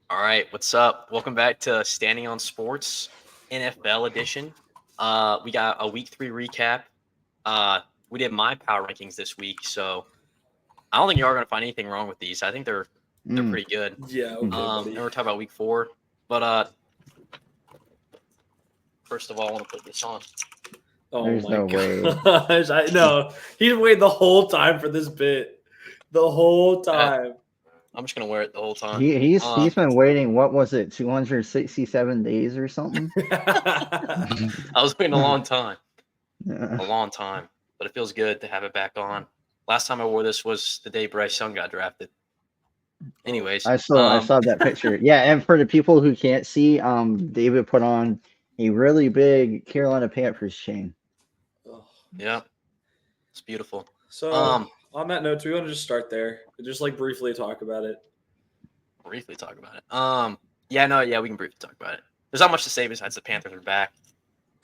All right, what's up? Welcome back to Standing on Sports NFL edition. We got a week 3 recap. We did my power rankings this week, so I don't think you are going to find anything wrong with these. I think they're Mm. pretty good. Yeah, okay, buddy. And we're talking about week 4, but first of all, I want to put this on. Oh There's my no way. gosh. I know. He's waited the whole time for this bit. The whole time. I'm just going to wear it the whole time. He's been waiting. What was it? 267 days or something. I was waiting a long time. Yeah. A long time, but it feels good to have it back on. Last time I wore this was the day Bryce Young got drafted. Anyways, I saw that picture. Yeah, and for the people who can't see, David put on a really big Carolina Panthers chain. Yeah, it's beautiful. So on that note, do we want to just start there? Just like briefly talk about it. Briefly talk about it. Yeah, we can briefly talk about it. There's not much to say besides the Panthers are back.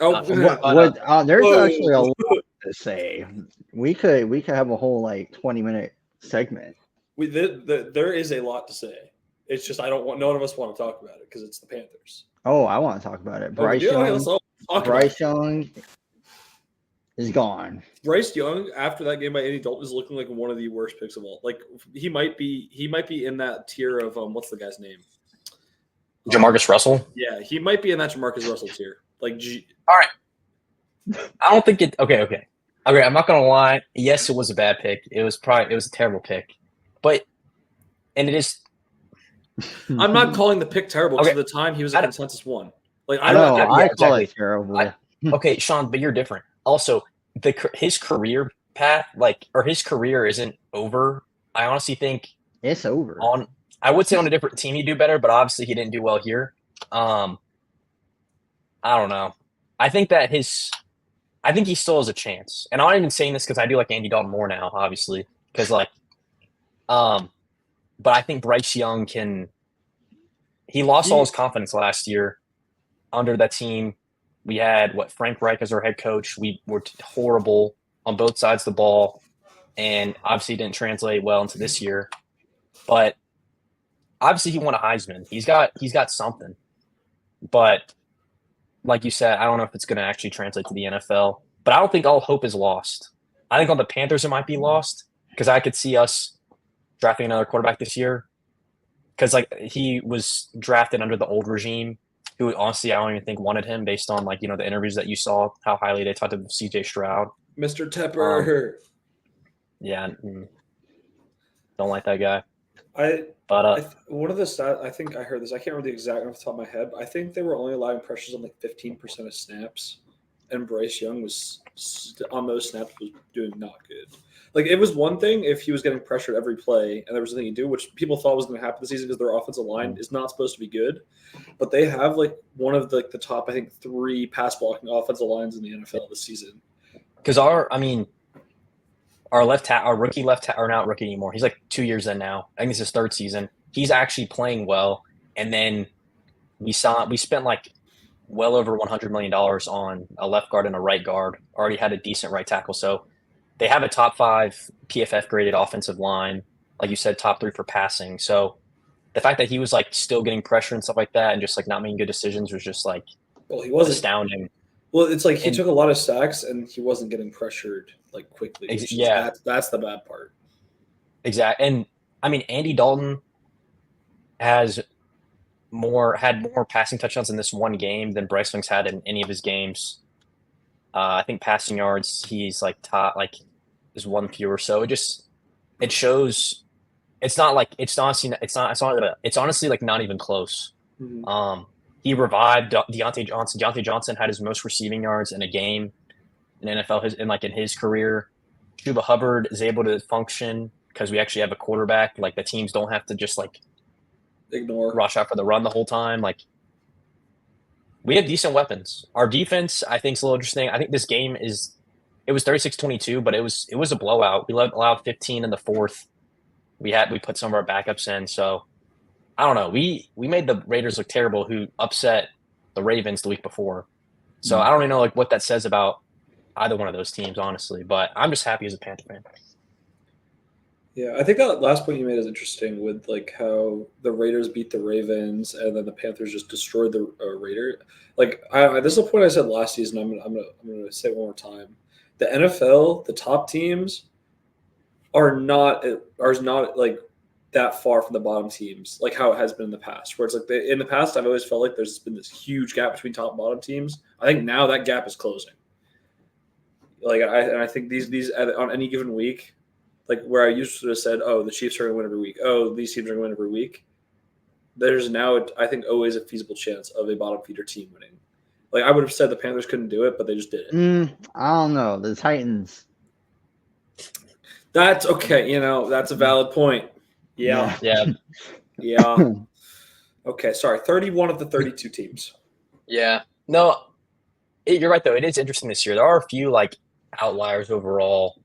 Oh, There's Whoa. actually a lot to say. We could have a whole like 20-minute segment. There is a lot to say. It's just none of us want to talk about it because it's the Panthers. Oh, I want to talk about it. Bryce Young is gone. Bryce Young, after that game by Andy Dalton, is looking like one of the worst picks of all. Like he might be in that tier of what's the guy's name? Jamarcus Russell. Yeah, he might be in that Jamarcus Russell tier. Like, all right. I don't think it. Okay. I'm not gonna lie. Yes, it was a bad pick. It was a terrible pick, and it is. I'm not calling the pick terrible because Okay. at the time he was a consensus one. Like I call it terrible. Okay, Sean, but you're different. Also, his career path, his career isn't over. I honestly think it's over. I would say on a different team he'd do better, but obviously he didn't do well here. I don't know. I think he still has a chance, and I'm not even saying this because I do like Andy Dalton more now, obviously, because but I think Bryce Young he lost all his confidence last year under that team. We had Frank Reich as our head coach. We were horrible on both sides of the ball, and obviously didn't translate well into this year. But obviously he won a Heisman. He's got something. But like you said, I don't know if it's going to actually translate to the NFL. But I don't think all hope is lost. I think on the Panthers it might be lost because I could see us drafting another quarterback this year. Because he was drafted under the old regime, who honestly I don't even think wanted him based on the interviews that you saw, how highly they talked of CJ Stroud. Mr. Tepper. Yeah, don't like that guy. One of the stats, I think I heard this. I can't remember the exact off the top of my head, but I think they were only allowing pressures on 15% of snaps, and Bryce Young was on those snaps was doing not good. Like it was one thing if he was getting pressured every play and there was nothing to do, which people thought was going to happen this season because their offensive line is not supposed to be good, but they have one of the top 3 pass blocking offensive lines in the NFL this season. Because our rookie left tackle, or not rookie anymore. He's 2 years in now. I think it's his 3rd season. He's actually playing well. And then we spent well over $100 million on a left guard and a right guard. Already had a decent right tackle. So they have a top 5 PFF graded offensive line. Like you said, top 3 for passing. So the fact that he was still getting pressure and stuff like that and just not making good decisions was just he wasn't astounding. Well, it's he took a lot of sacks and he wasn't getting pressured quickly. That's the bad part. Exactly. And I mean, Andy Dalton had more passing touchdowns in this one game than Bryce Young's had in any of his games. I think passing yards, he's top is one fewer. So it shows. It's not it's honestly not even close. Mm-hmm. He revived Deontay Johnson. Deontay Johnson had his most receiving yards in a game in NFL in his career. Chuba Hubbard is able to function because we actually have a quarterback. The teams don't have to just ignore rush out for the run the whole time. We have decent weapons. Our defense, I think, is a little interesting. I think this game it was 36-22, but it was a blowout. We allowed 15 in the 4th. We put some of our backups in, so I don't know. We made the Raiders look terrible, who upset the Ravens the week before. So I don't even know what that says about either one of those teams, honestly. But I'm just happy as a Panther fan. Yeah, I think that last point you made is interesting with like how the Raiders beat the Ravens and then the Panthers just destroyed the Raider. Like, this is a point I said last season. I'm gonna say it one more time. The NFL, the top teams are not like that far from the bottom teams, like how it has been in the past. Where it's like in the past, I've always felt like there's been this huge gap between top and bottom teams. I think now that gap is closing. Like I think these on any given week, like where I used to have said, oh, the Chiefs are going to win every week. Oh, these teams are going to win every week. There's now, I think, always a feasible chance of a bottom feeder team winning. Like I would have said the Panthers couldn't do it, but they just did it. I don't know. The Titans. That's okay. That's a valid point. Yeah. Okay, sorry. 31 of the 32 teams. Yeah. No, you're right, though. It is interesting this year. There are a few, like, outliers overall,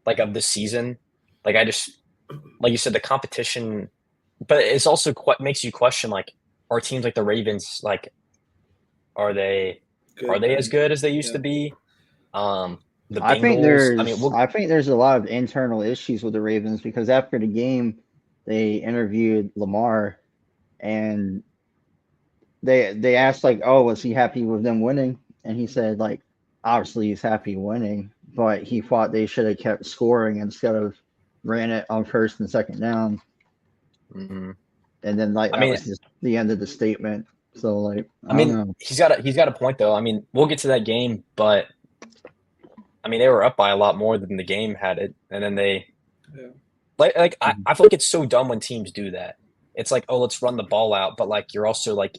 like, of the season. Like, like you said, the competition, but it's also makes you question, like, are teams like the Ravens, like, are they as good as they used to be? The Bengals. I think there's a lot of internal issues with the Ravens because after the game, they interviewed Lamar, and they asked like, "Oh, was he happy with them winning?" And he said like, "Obviously he's happy winning, but he thought they should have kept scoring instead of ran it on first and second down." Mm-hmm. And then that was just the end of the statement. So like, I don't know. he's got a point though. I mean, we'll get to that game, but I mean, they were up by a lot more than the game had it, and then they I feel like it's so dumb when teams do that. It's like, oh, let's run the ball out, but like you're also like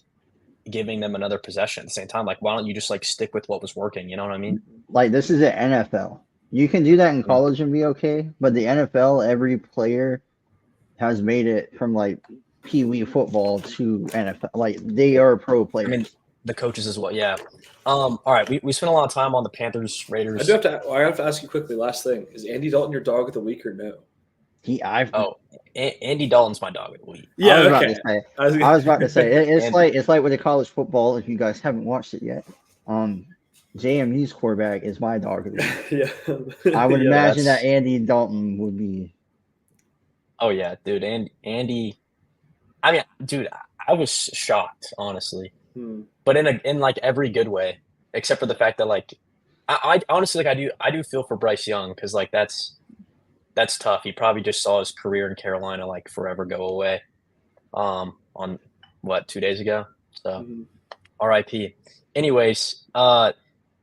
giving them another possession at the same time. Like, why don't you just like stick with what was working? You know what I mean? Like this is the NFL. You can do that in college and be okay, but the NFL, every player has made it from like Pee Wee football to NFL. Like they are pro players. I mean, the coaches as well. Yeah. All right. We spent a lot of time on the Panthers, Raiders. I have to ask you quickly. Last thing: is Andy Dalton your dog of the week or no? Andy Dalton's my dog of the week. Yeah, I was about to say it's like with the college football. If you guys haven't watched it yet, JMU's quarterback is my dog of the week. Yeah, I would imagine that Andy Dalton would be. Oh yeah, dude, Andy. I mean, dude, I was shocked, honestly, but in like every good way, except for the fact that like, I honestly like I do feel for Bryce Young because like that's tough. He probably just saw his career in Carolina like forever go away, on what 2 days ago. So, R.I.P. Anyways, I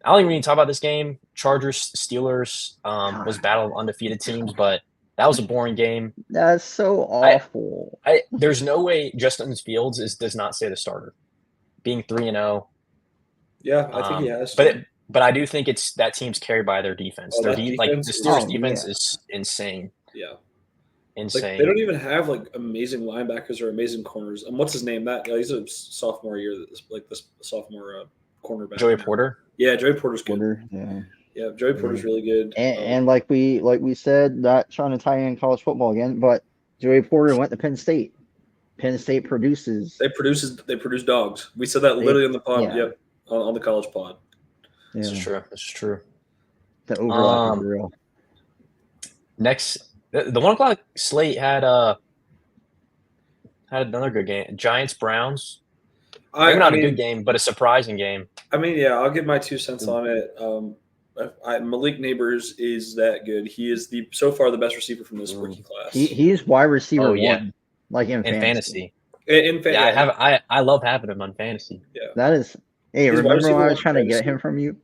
don't even need to talk about this game. Chargers Steelers was battle of undefeated teams, but that was a boring game. That's so awful. There's no way Justin Fields does not say the starter, being 3-0. Yeah, I think he has. But I do think it's that team's carried by their defense. Like the Steelers' defense is insane. Yeah, insane. Like, they don't even have like amazing linebackers or amazing corners. And what's his name? He's a sophomore year. This sophomore cornerback. Joey Porter. Yeah, Joey Porter's good. Yeah, Joey Porter's really good. And like we said, not trying to tie in college football again, but Joey Porter went to Penn State. Penn State produces. They produce dogs. We said that literally on the pod. Yeah. Yep, on the college pod. Yeah. This is true. The overlap is real. Next, the 1 o'clock slate had another good game. Giants Browns. Maybe not a good game, but a surprising game. I mean, yeah, I'll give my 2 cents on it. Malik Neighbors is that good. He is so far the best receiver from this rookie class. He's wide receiver one, like in fantasy. Yeah, I love having him on fantasy. Yeah, that is. Hey, remember when I was trying to get him from you?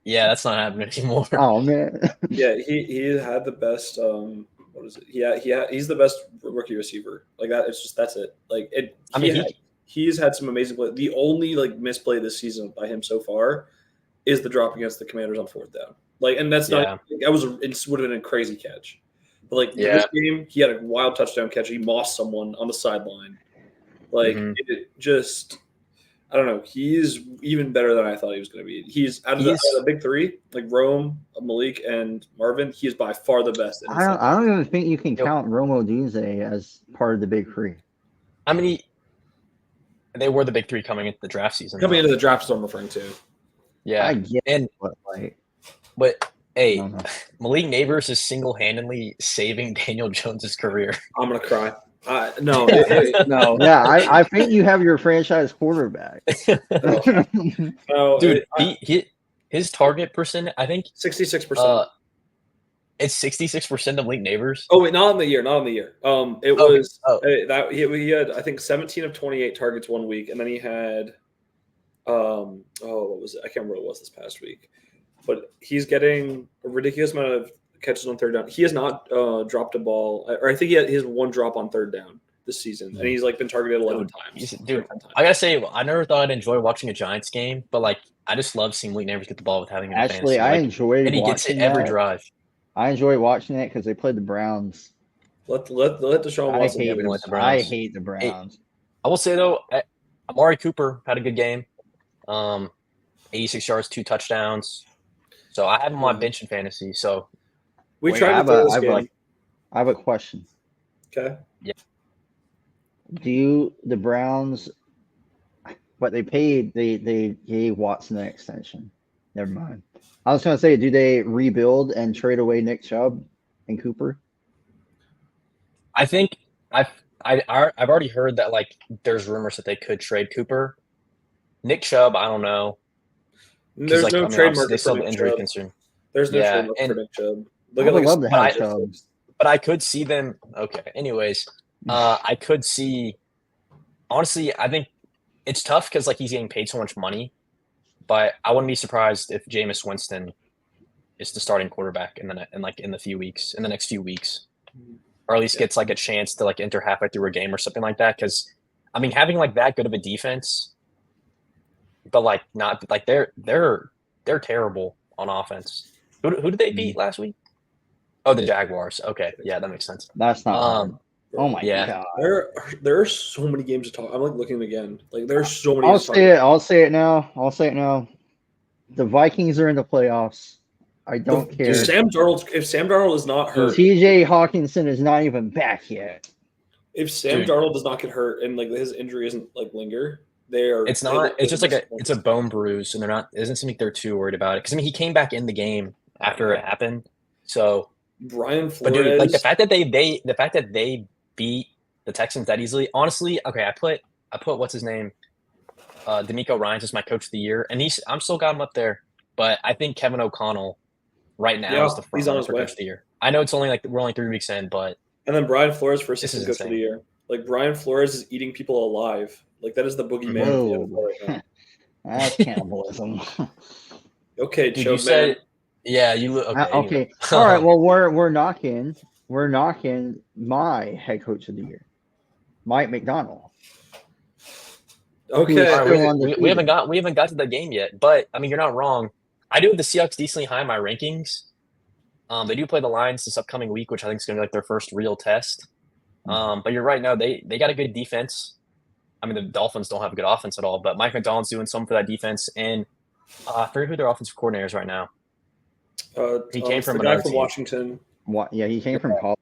Yeah, that's not happening anymore. Oh man. Yeah, he had the best. What is it? He's the best rookie receiver. Like that. It's just that's it. Like it. He's had some amazing play. The only like misplay this season by him so far is the drop against the Commanders on 4th down. Like, and that's not. It would have been a crazy catch. But like this game, he had a wild touchdown catch. He mossed someone on the sideline. Like it just. I don't know. He's even better than I thought he was going to be. He's out of the big 3, like Rome, Malik, and Marvin. He is by far the best. I don't even think you can count Rome Odunze as part of the big 3. I mean, they were the big 3 coming into the draft season. Coming into the draft is what I'm referring to. Yeah, I get and but Hey, No, no. Malik Neighbors is single-handedly saving Daniel Jones's career. I'm gonna cry. No, No, yeah, I think you have your franchise quarterback. no, Dude, his target percent, I think 66%. it's 66% of Malik Neighbors. Oh wait, not on the year. It Okay. was Oh. that he had I think 17 of 28 targets one week, and then he had what was it? I can't remember what it was this past week, but he's getting a ridiculous amount of catches on third down. He has not dropped a ball, or I think he has one drop on third down this season, and he's like been targeted 11 times. Dude, I gotta say, I never thought I'd enjoy watching a Giants game, but like I just love seeing Malik Neighbors get the ball with having him in Actually, fantasy. I Like, enjoyed and he gets it every drive. I enjoy watching it because they played the Browns. Let Deshaun Watson. I hate the Browns. I will say though, Amari Cooper had a good game. 86 yards, 2 touchdowns. So I have him on my bench in fantasy. So we tried to play this game. I have a question. Okay. Yeah. Do the Browns? But they gave Watson an extension. Never mind. I was going to say, do they rebuild and trade away Nick Chubb and Cooper? I think I've already heard that like there's rumors that they could trade Cooper. Nick Chubb, I don't know. There's no trade market they still for have Nick injury Chubb. concern. There's no trade market for Nick Chubb. I would love to have Chubb. But I could see them. Okay. Anyways, I could see. Honestly, I think it's tough because like he's getting paid so much money. But I wouldn't be surprised if Jameis Winston is the starting quarterback in the next few weeks, or at least gets like a chance to like enter halfway through a game or something like that. Because I mean, having like that good of a defense, but like not like they're terrible on offense. Who did they beat last week? Oh, the Jaguars. Okay, yeah, that makes sense. That's not hard. Oh my god! There are so many games to talk. I'm like looking again. Like there's so many. I'll say it now. The Vikings are in the playoffs. I don't care. If Sam Darnold is not hurt, T.J. Hawkinson is not even back yet. If Sam Darnold does not get hurt and like his injury isn't like linger, they are. It's not. It's just like it's a bone bruise, and they're not. It doesn't seem like they're too worried about it. Because I mean, he came back in the game after it happened. So Brian Flores, but dude, like the fact that they beat the Texans that easily. Honestly, okay, I put what's his name, D'Amico Ryans as my coach of the year, and I'm still got him up there. But I think Kevin O'Connell right now is the front runner for coach of the year. I know it's only we're only 3 weeks in, but and then Brian Flores for assistant coach of the year. Like Brian Flores is eating people alive. Like that is the boogeyman of the NFL right now. That's cannibalism. Okay, dude, you said, yeah, you look okay. Okay, all right. Well, we're knocking my head coach of the year, Mike McDonald. Okay, right, we haven't got to the game yet, but I mean you're not wrong. I do have the Seahawks decently high in my rankings. They do play the Lions this upcoming week, which I think is going to be like their first real test. But you're right. No, they got a good defense. I mean, the Dolphins don't have a good offense at all, but Mike McDonald's doing something for that defense. And I forget who their offensive coordinator is right now. He came from another team. Washington. Yeah, he came from college.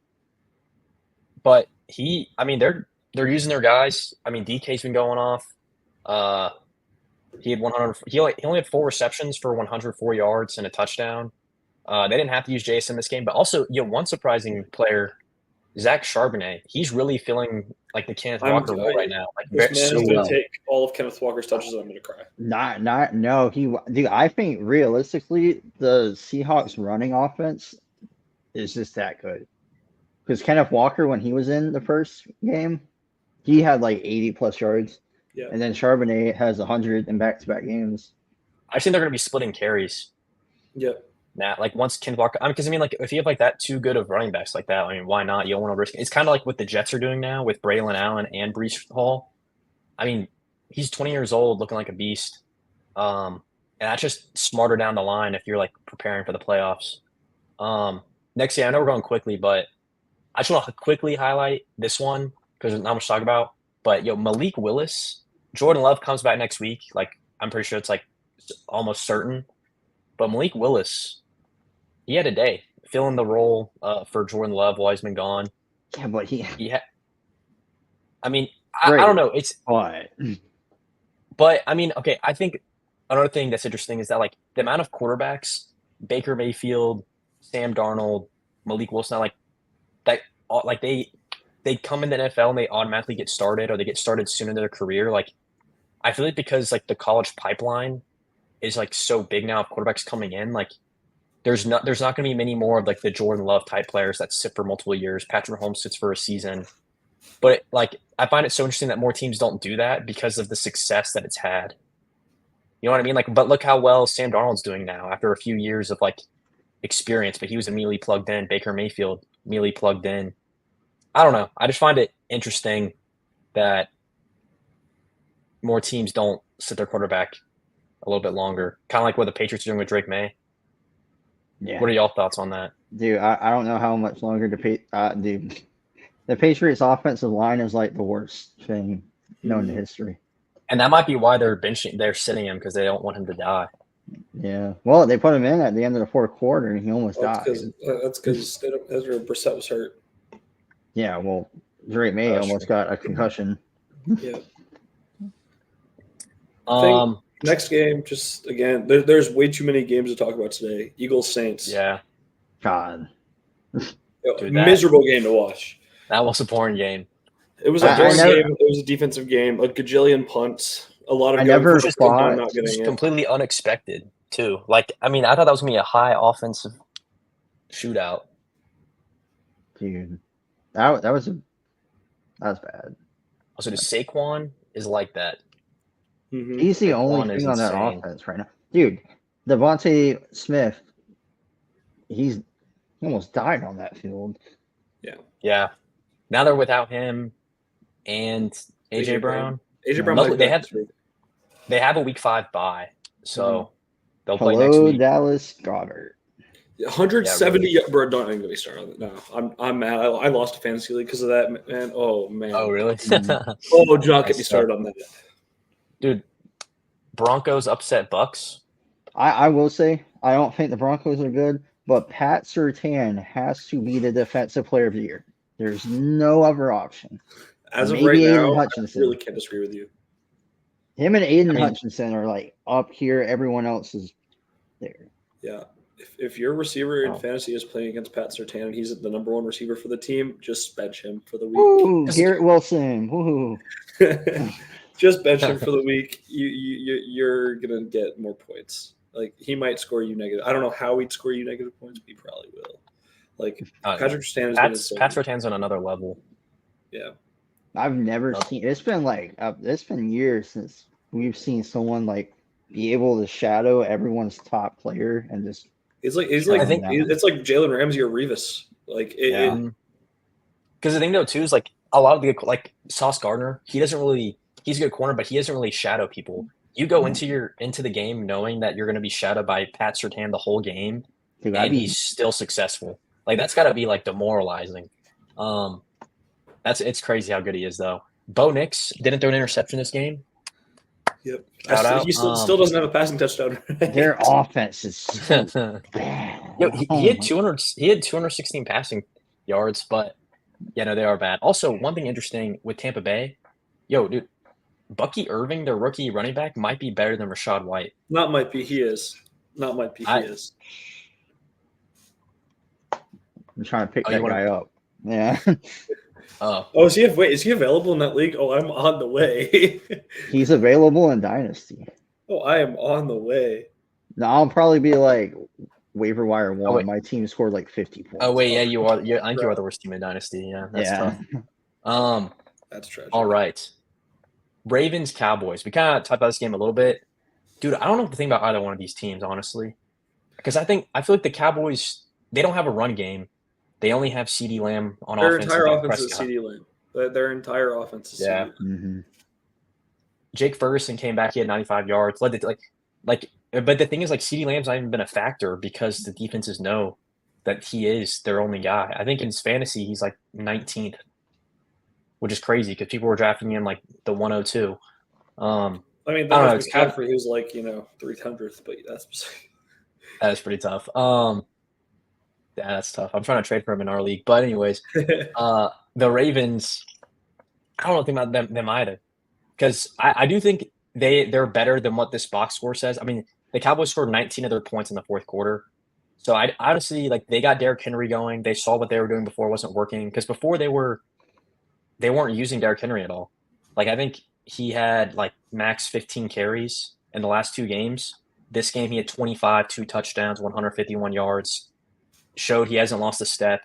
But they're using their guys. I mean, DK's been going off. He had 100. He only had 4 receptions for 104 yards and a touchdown. They didn't have to use Jason this game, but also, one surprising player, Zach Charbonnet. He's really feeling like the Kenneth Walker role right now. Like, this man is going to take all of Kenneth Walker's touches, and I'm going to cry. No. Dude, I think realistically, the Seahawks running offense is just that good. Because Kenneth Walker, when he was in the first game, he had like 80 plus yards. Yeah. And then Charbonnet has 100 in back-to-back games. I think they're going to be splitting carries. Yep. Now, like once Kenneth Walker, because like if you have like that too good of running backs like that, I mean, why not? You don't want to risk it. It's kind of like what the Jets are doing now with Braylon Allen and Breece Hall. I mean, he's 20 years old, looking like a beast. And that's just smarter down the line if you're like preparing for the playoffs. Next year, I know we're going quickly, but I just want to quickly highlight this one because there's not much to talk about. But Malik Willis, Jordan Love comes back next week. Like I'm pretty sure it's like almost certain. But Malik Willis, he had a day filling the role for Jordan Love while he's been gone. Yeah, but I mean, I don't know. It's but I mean, okay. I think another thing that's interesting is that like the amount of quarterbacks Baker Mayfield, Sam Darnold, Malik Wilson, like they come in the NFL and they automatically get started, or they get started sooner in their career. Like, I feel like because like the college pipeline is like so big now of quarterbacks coming in, like there's not going to be many more of like the Jordan Love type players that sit for multiple years. Patrick Mahomes sits for a season. But like, I find it so interesting that more teams don't do that because of the success that it's had. You know what I mean? Like, but look how well Sam Darnold's doing now after a few years of like experience, but he was immediately plugged in. Baker Mayfield immediately plugged in. I don't know. I just find it interesting that more teams don't sit their quarterback a little bit longer. Kind of like what the Patriots are doing with Drake May. Yeah. What are y'all thoughts on that? Dude, I don't know how much longer dude. The Patriots offensive line is like the worst thing known in history. And that might be why they're sitting him, because they don't want him to die. Yeah. Well, they put him in at the end of the fourth quarter and he almost died. That's because Ezra Brissett was hurt. Yeah, well, Drake May almost got a concussion. Yeah. Next game, just again, there's way too many games to talk about today. Eagles Saints. Yeah. God. Dude, miserable game to watch. That was a boring game. It was a boring game. It was a defensive game. A gajillion punts. A lot of not getting it. Completely unexpected too. Like, I mean, I thought that was gonna be a high offensive shootout. Dude, that was bad. Also, Saquon is like that. Mm-hmm. He's the only thing on that offense right now, dude. Devontae Smith, he almost died on that field. Yeah. Now they're without him and AJ Brown. AJ Brown. They have a week 5 bye, so they'll play next week. Dallas Goedert. 170. Yeah, really. Bro, don't even get me started on it. No, I'm mad. I lost a fantasy league because of that, man. Oh man. Oh really? Oh, do not get me started on that. Dude, Broncos upset Bucks. I will say I don't think the Broncos are good, but Pat Surtain has to be the defensive player of the year. There's no other option. As of right now, I really can't disagree with you. Him and Aiden Hutchinson are like up here. Everyone else is there. Yeah. If your receiver in fantasy is playing against Pat Surtain and he's the number 1 receiver for the team, just bench him for the week. Ooh, Garrett Wilson. Woo. Just bench him for the week. You're gonna get more points. Like, he might score you negative. I don't know how he'd score you negative points, but he probably will. Like, Patrick Surtain is Pat Surtain's on another level. Yeah. I've never seen. It's been years since we've seen someone like be able to shadow everyone's top player and just. It's like it's like Jalen Ramsey or Revis. Like because the thing though too is like a lot of the Sauce Gardner, he's a good corner, but he doesn't really shadow people. You go into the game knowing that you're going to be shadowed by Pat Surtain the whole game, and he's still successful. Like, that's got to be like demoralizing. It's crazy how good he is though. Bo Nix didn't throw an interception this game. Yep. He still doesn't have a passing touchdown. Their offense is so bad. Yo, he had 216 passing yards, but no, they are bad. Also, one thing interesting with Tampa Bay, dude, Bucky Irving, their rookie running back, might be better than Rachaad White. Not might be, he is. Not might be, he is. I'm trying to pick that guy up. Yeah. Is he available in that league? Oh, I'm on the way. He's available in Dynasty. Oh, I am on the way. No, I'll probably be like waiver wire 1. My team scored like 50 points. Oh wait, yeah, you are. I think you are the worst team in Dynasty. Yeah, that's tough. That's tragic. All right, Ravens Cowboys. We kind of talked about this game a little bit, dude. I don't know what to think about either one of these teams, honestly, because I feel like the Cowboys, they don't have a run game. They only have CeeDee Lamb on offense. Their entire offense is CeeDee Lamb. Their entire offense is CeeDee Lamb. Mm-hmm. Jake Ferguson came back. He had 95 yards. But the thing is, like, CeeDee Lamb's not even been a factor because the defenses know that he is their only guy. I think in his fantasy, he's like 19th, which is crazy because people were drafting him like the 102. I mean, McCaffrey, he was like 300th, but that's pretty tough. Yeah, that's tough. I'm trying to trade for him in our league. But anyways, the Ravens, I don't know anything about them either. Because I do think they're better than what this box score says. I mean, the Cowboys scored 19 of their points in the fourth quarter. So I honestly like they got Derrick Henry going. They saw what they were doing before wasn't working because before they weren't using Derrick Henry at all. Like I think he had like max 15 carries in the last 2 games. This game he had 25, 2 touchdowns, 151 yards. Showed he hasn't lost a step.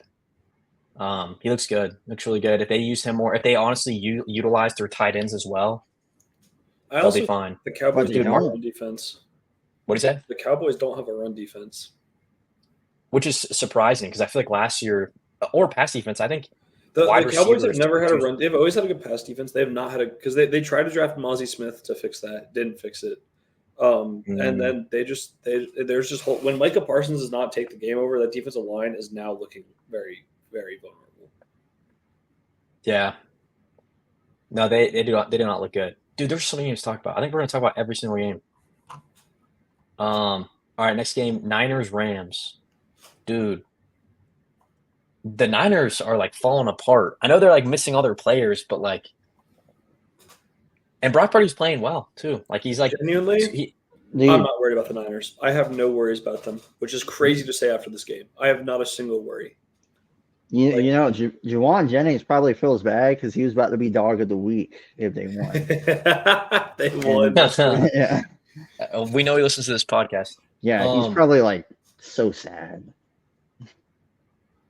He looks good. Looks really good. If they use him more, if they honestly utilize their tight ends as well, they'll be fine. The Cowboys But don't they have a don't. run defense. What is that? The Cowboys don't have a run defense. Which is surprising because I feel like last year or pass defense, I think The wide Cowboys have receivers never had a too- run. They've always had a good pass defense. They have not had a because they tried to draft Mozzie Smith to fix that, didn't fix it. And then there's just when Micah Parsons does not take the game over, that defensive line is now looking very, very vulnerable. Yeah. No, they do not look good. Dude, there's so many games to talk about. I think we're gonna talk about every single game. All right, next game, Niners Rams. Dude. The Niners are like falling apart. I know they're like missing all their players, but like and Brock Purdy's playing well too. Like he's like Genuinely, I'm not worried about the Niners. I have no worries about them, which is crazy to say after this game. I have not a single worry. You know, Juwan Jennings probably feels bad because he was about to be dog of the week if they won. They won. Yeah. We know he listens to this podcast. Yeah, he's probably like so sad.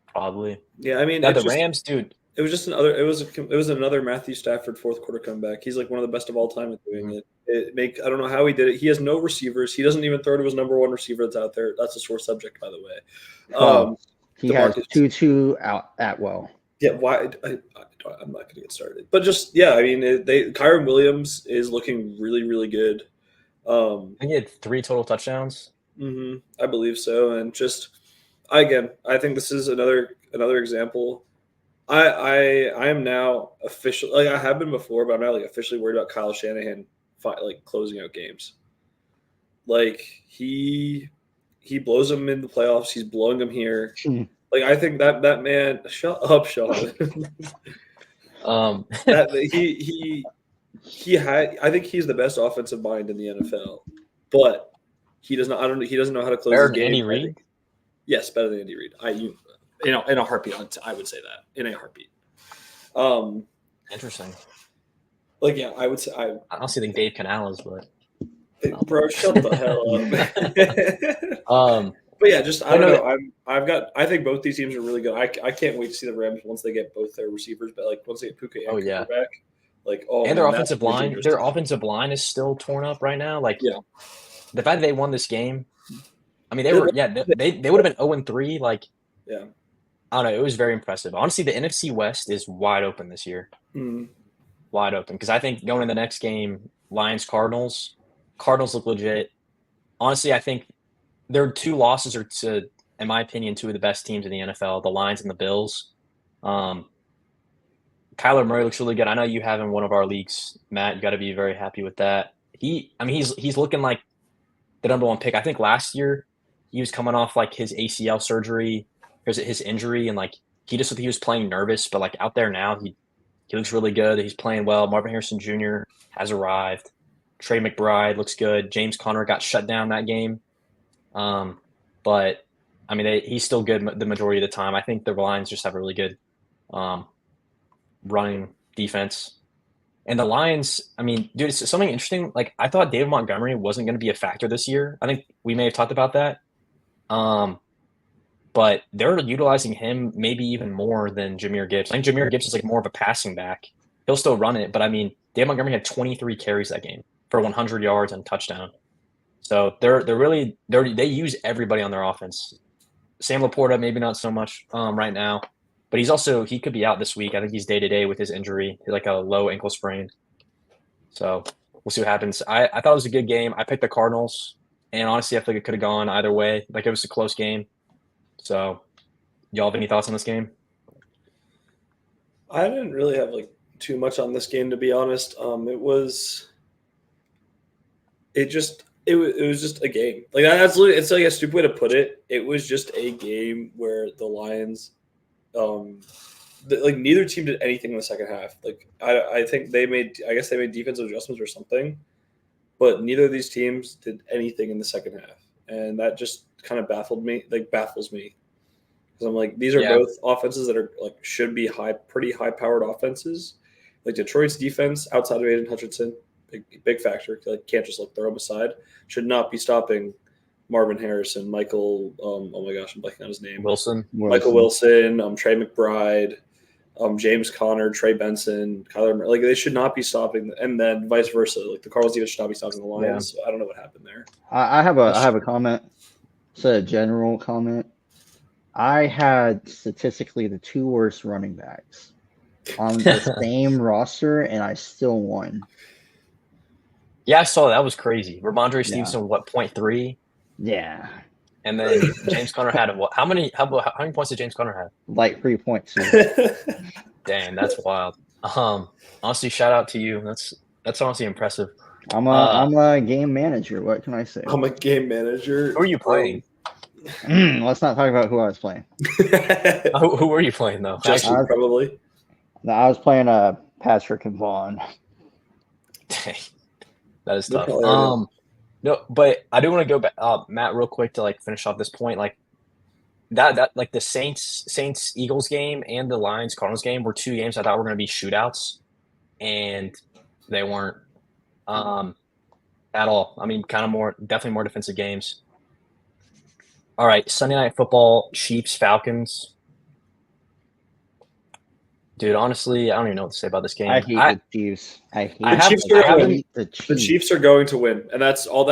Probably. Yeah, I mean, the Rams, dude. It was just another. It was another Matthew Stafford fourth quarter comeback. He's like one of the best of all time at doing it. I don't know how he did it. He has no receivers. He doesn't even throw to his number one receiver that's out there. That's a sore subject, by the way. He has Tutu out at well. Yeah, why? I'm not going to get started. But just I mean, Kyron Williams is looking really, really good. I think he had 3 total touchdowns. I believe so, and I think this is another example. I am now officially, like I have been before, but I'm now like officially worried about Kyle Shanahan like closing out games. Like he blows them in the playoffs. He's blowing them here. Like I think that man, shut up, Sean. I think he's the best offensive mind in the NFL, but he does not. He doesn't know how to close his game. Andy Reid? Yes, better than Andy Reid. In a heartbeat, I would say that in a heartbeat. Interesting. Like I would say I honestly think Dave Canales, but bro, shut the hell up. But yeah, just I don't know. I think both these teams are really good. I can't wait to see the Rams once they get both their receivers, but like once they get Puka and Cooper back, like their offensive line, their offensive line is still torn up right now. Like the fact that they won this game, I mean they were they would have been 0-3. Like I don't know, it was very impressive. Honestly, the NFC West is wide open this year. Wide open because I think going in the next game, Lions Cardinals look legit. Honestly, I think their 2 losses are to, in my opinion, 2 of the best teams in the NFL, the Lions and the Bills. Kyler Murray looks really good. I know you have in one of our leagues, Matt. You got to be very happy with that. He's looking like the number 1 pick. I think last year he was coming off like his ACL surgery, his injury, and like he was playing nervous. But like out there now, he looks really good. He's playing well. Marvin Harrison Jr. has arrived. Trey McBride looks good. James Conner got shut down that game. But I mean, he's still good the majority of the time. I think the Lions just have a really good running defense. And the Lions, I mean, dude, it's something interesting. Like I thought David Montgomery wasn't going to be a factor this year. I think we may have talked about that. But they're utilizing him maybe even more than Jahmyr Gibbs. I think Jahmyr Gibbs is like more of a passing back. He'll still run it, but I mean, David Montgomery had 23 carries that game for 100 yards and a touchdown. So they use everybody on their offense. Sam Laporta, maybe not so much right now, but he could be out this week. I think he's day-to-day with his injury, like a low ankle sprain. So we'll see what happens. I thought it was a good game. I picked the Cardinals, and honestly, I feel like it could have gone either way. Like it was a close game. So y'all have any thoughts on this game? I didn't really have like too much on this game, to be honest. It was just a game. Like it's like a stupid way to put it. It was just a game where the Lions, neither team did anything in the second half. Like I think they made defensive adjustments or something, but neither of these teams did anything in the second half, and that just kind of baffles me. Because I'm like, these are both offenses that are like should be pretty high-powered offenses. Like Detroit's defense outside of Aiden Hutchinson, big factor. Like can't just like throw him aside. Should not be stopping Marvin Harrison, Michael. Oh my gosh, I'm blanking on his name. Michael Wilson, Trey McBride, James Conner, Trey Benson, Kyler Murray. Like they should not be stopping, and then vice versa. Like the Cardinals defense should not be stopping the Lions. So I don't know what happened there. I have a comment. It's a general comment. I had statistically the 2 worst running backs on the same roster, and I still won. Yeah, I saw that was crazy. Ramondre Stevenson, 0.3? Yeah. And then James Conner had what? How many points did James Conner have? Like 3.2. Damn, that's wild. Honestly, shout out to you. That's honestly impressive. I'm a game manager. What can I say? I'm a game manager. Who are you playing? Let's not talk about who I was playing. Who were you playing though? Justin, probably. No, I was playing Patrick and Vaughn. Dang, that is tough. No, but I do want to go back, Matt, real quick to like finish off this point. Like that like the Saints Eagles game and the Lions Cardinals game were 2 games I thought were going to be shootouts, and they weren't at all. I mean, definitely more defensive games. All right, Sunday Night Football, Chiefs, Falcons. Dude, honestly, I don't even know what to say about this game. I hate the Chiefs. The Chiefs are going to win, and that's all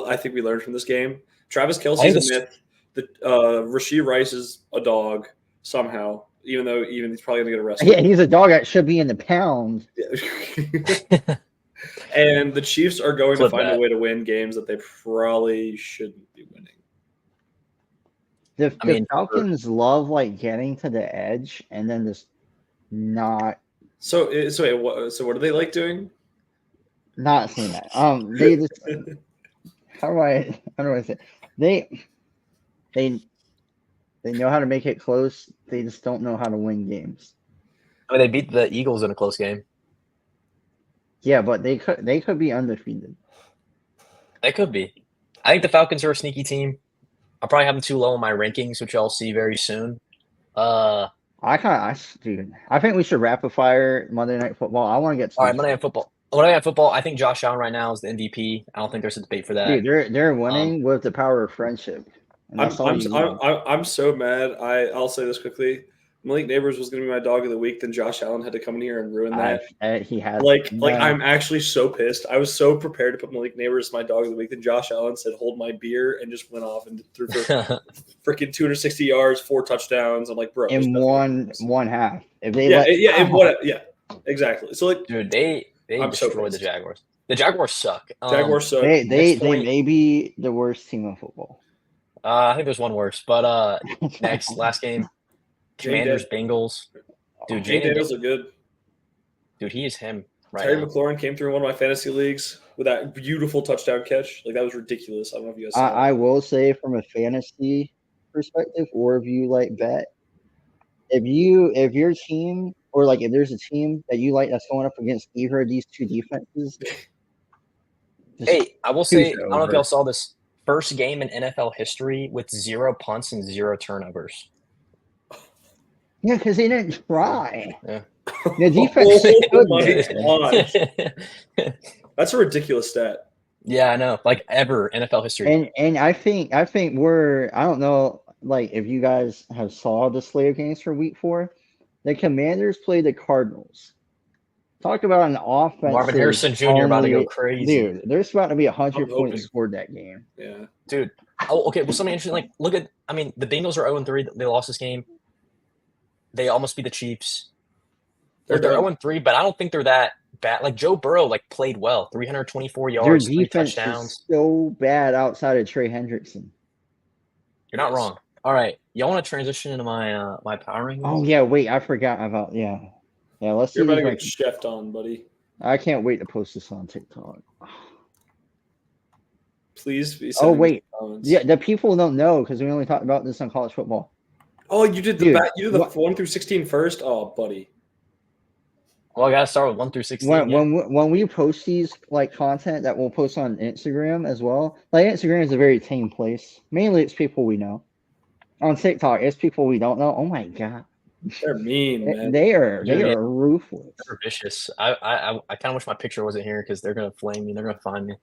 I think we learned from this game. Travis Kelce's a myth. Rashee Rice is a dog somehow, even he's probably going to get arrested. Yeah, he's a dog that should be in the pound. Yeah. And the Chiefs are going to find a way to win games that they probably shouldn't be winning. The Falcons love like getting to the edge and then just not. So what do they like doing? Not seeing that. They just how do I say they know how to make it close. They just don't know how to win games. I mean, they beat the Eagles in a close game. Yeah, but they could be undefeated. They could be. I think the Falcons are a sneaky team. I'll probably have them too low in my rankings, which y'all see very soon. I think we should rapid fire Monday Night Football. I want to get all right. Monday Night Football. I think Josh Allen right now is the MVP. I don't think there's a debate for that. Dude, they're winning with the power of friendship. I'm so mad. I'll say this quickly. Malik Neighbors was going to be my dog of the week. Then Josh Allen had to come in here and ruin that. He had I'm actually so pissed. I was so prepared to put Malik Neighbors as my dog of the week. Then Josh Allen said, "Hold my beer," and just went off and threw for freaking 260 yards, 4 touchdowns. I'm like, bro, in one half. If they exactly. So like, dude, they destroyed the Jaguars. The Jaguars suck. Jaguars suck. They may be the worst team in football. I think there's one worse, but last game. Commanders, Bengals. Dude, Jane Daniels are good. Dude, he is him right Terry now. McLaurin came through one of my fantasy leagues with that beautiful touchdown catch. Like, that was ridiculous. I don't know if you guys saw I will say from a fantasy perspective, or if you like bet, if your team, or like if there's a team that you like that's going up against either of these 2 defenses. Hey, I will say, I don't know if y'all saw this first game in NFL history with 0 punts and 0 turnovers. Yeah, because they didn't try. Yeah. The defense. That's a ridiculous stat. Yeah, I know. Like ever NFL history. And I think I don't know, like if you guys have saw the slate of games for week 4, the Commanders played the Cardinals. Talk about an offense. Marvin Harrison Jr. about to go crazy. Dude, there's about to be 100 points scored that game. Yeah. Dude. Oh, okay. Well, something interesting. Like, look at. I mean, the Bengals are 0-3. They lost this game. They almost beat the Chiefs. They're 0-3, but I don't think they're that bad. Like Joe Burrow, played well, 324 yards, their defense 3 touchdowns. Is so bad outside of Trey Hendrickson. You're not wrong. All right, y'all want to transition into my my power rankings? Oh yeah, wait, I forgot about Let's. You're about to get chefed on, buddy. I can't wait to post this on TikTok. Please be. Oh wait, yeah, the people don't know because we only talked about this on college football. Oh, you did the 1 through 16 first? Oh, buddy. Well, I gotta start with 1 through 16. When we post these like content that we'll post on Instagram as well, like Instagram is a very tame place. Mainly, it's people we know. On TikTok, it's people we don't know. Oh my god, They're mean, man. they are ruthless. They're vicious. I kind of wish my picture wasn't here because they're gonna flame me. They're gonna find me.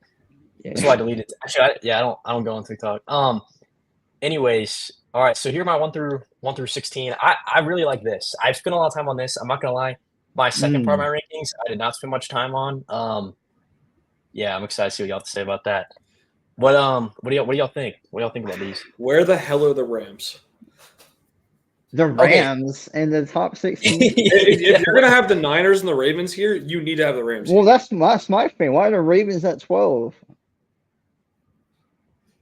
Yeah. That's why I deleted it. Actually, I don't go on TikTok. Anyways, all right. So here are my 1 through 16. I really like this. I've spent a lot of time on this. I'm not gonna lie. My second part of my rankings, I did not spend much time on. Yeah, I'm excited to see what y'all have to say about that. But what do y'all think? What do y'all think about these? Where the hell are the Rams? The Rams in the top 16. If you're gonna have the Niners and the Ravens here, you need to have the Rams. Well, that's my thing. Why are the Ravens at 12?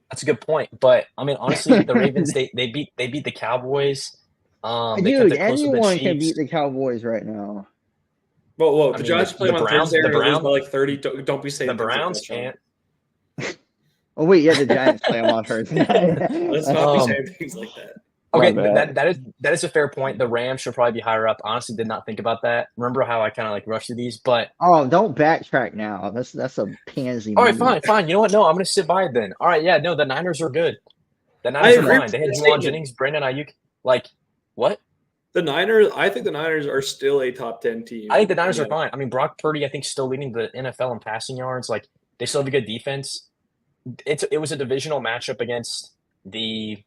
That's a good point. But I mean, honestly, the Ravens they beat the Cowboys. Dude, anyone can beat the Cowboys right now. Whoa! The Giants play on Thursday. The Browns by like 30. Don't be saying the Browns can't. Oh wait, yeah, the Giants play them on Thursday. Let's not be saying things like that. Okay, that is a fair point. The Rams should probably be higher up. Honestly, did not think about that. Remember how I kind of like rushed through these, but don't backtrack now. That's a pansy. All right, fine. You know what? No, I'm gonna sit by it then. All right, yeah, no, the Niners are good. The Niners are fine. They had Juwan Jennings, Brandon Ayuk. Like what? I think the Niners are still a top 10 team. I think the Niners are fine. I mean, Brock Purdy, I think, still leading the NFL in passing yards. Like they still have a good defense. It was a divisional matchup against the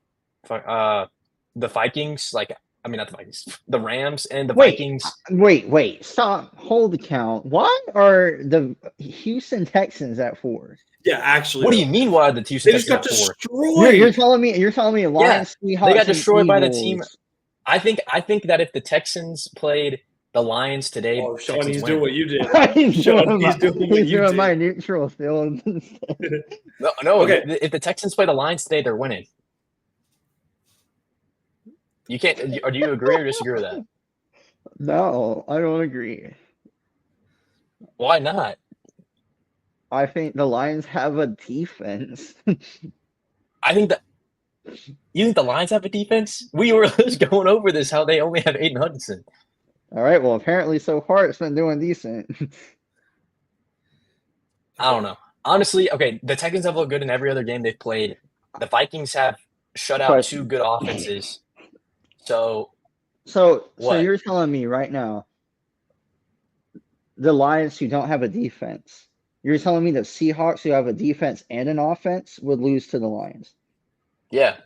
Vikings. Like I mean, not the Vikings, the Rams and the Vikings. Wait, stop. Hold the count. Why are the Houston Texans at 4? Yeah, actually. What do you mean? Why are the Houston Texans at 4? Destroyed. You're telling me Lions, Seahawks, they got destroyed by the Eagles. team. I think that if the Texans played the Lions today, Sean, he's doing what you did. He's doing my neutral field. No. Okay. If the Texans play the Lions today, they're winning. You can't. Do you agree or disagree with that? No, I don't agree. Why not? I think the Lions have a defense. You think the Lions have a defense? We were just going over this, how they only have Aiden Hudson. All right, well, apparently so far it's been doing decent. I don't know. Honestly, okay, the Texans have looked good in every other game they've played. The Vikings have shut out 2 good offenses. So you're telling me right now the Lions who don't have a defense, you're telling me the Seahawks who have a defense and an offense would lose to the Lions? Yeah.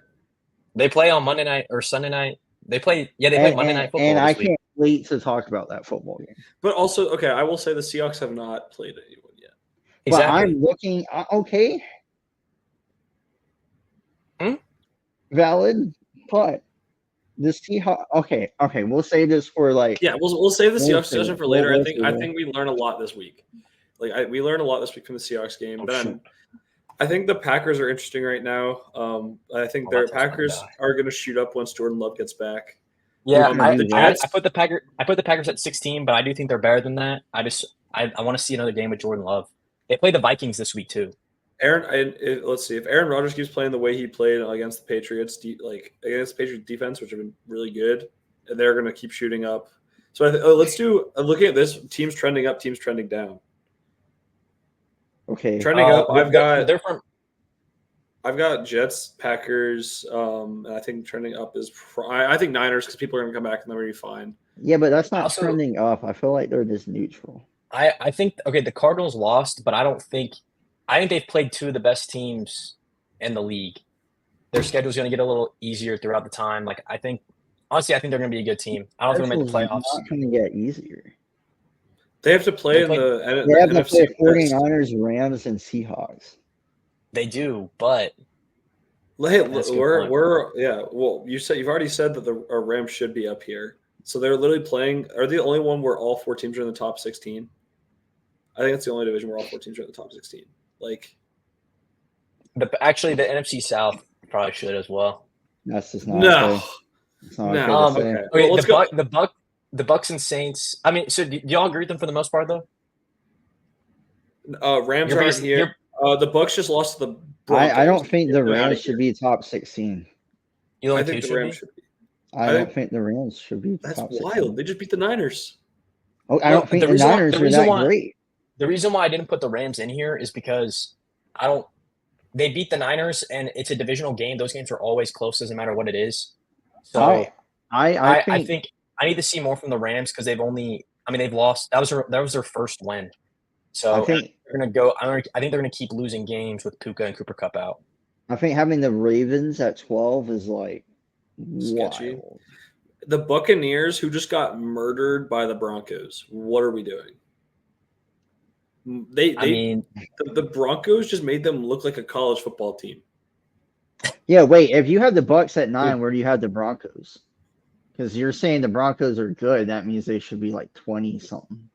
They play on Monday night or Sunday night. They play Monday night football. And I week. can't wait to talk about that football game. But also, okay, I will say the Seahawks have not played anyone yet. Exactly. But I'm looking okay. Valid, but the Seahawks. Okay, we'll say this for like. Yeah, we'll save the Seahawks discussion for later. I think we learned a lot this week. We learned a lot this week from the Seahawks game. I think the Packers are interesting right now. I think their Packers are going to shoot up once Jordan Love gets back. Yeah, I put the Packers at 16, but I do think they're better than that. I want to see another game with Jordan Love. They play the Vikings this week too. Let's see if Aaron Rodgers keeps playing the way he played against the Patriots, against the Patriots defense, which have been really good, and they're going to keep shooting up. So let's do looking at this: teams trending up, teams trending down. Okay, trending up. I've got Jets, Packers, and I think trending up is I think Niners because people are going to come back and they're going to be fine. Yeah, but that's not trending up. I feel like they're just neutral. I think the Cardinals lost, but I think they've played 2 of the best teams in the league. Their schedule's going to get a little easier throughout the time. Honestly, I think they're going to be a good team. I don't think they're going to make the playoffs. It's not going to get easier. They have to play They have to play 49ers, Rams, and Seahawks. They do, but hey, well, you've already said that the Rams should be up here. So they're literally playing. Are they the only one where all 4 teams are in the top 16? I think it's the only division where all 4 teams are in the top 16. Actually, the NFC South probably should as well. That's just not okay. Well, let's go. The Bucks and Saints. I mean, so do y'all agree with them for the most part, though? Rams aren't here. The Bucks just lost to the Broncos. I don't think the Rams should be top 16. I think the Rams should be. I don't think the Rams should be. That's top wild. 16. They just beat the Niners. Oh, I don't think the Niners are that great. The reason why I didn't put the Rams in here is because they beat the Niners, and it's a divisional game. Those games are always close, doesn't matter what it is. So I think I need to see more from the Rams because they've lost. That was their first win. So they're gonna go. I think they're gonna keep losing games with Puka and Cooper Kupp out. I think having the Ravens at 12 is like sketchy. Wild. The Buccaneers, who just got murdered by the Broncos. What are we doing? The Broncos just made them look like a college football team. Yeah, wait. If you have the Bucks at 9, where do you have the Broncos? Because you're saying the Broncos are good. That means they should be like 20 something.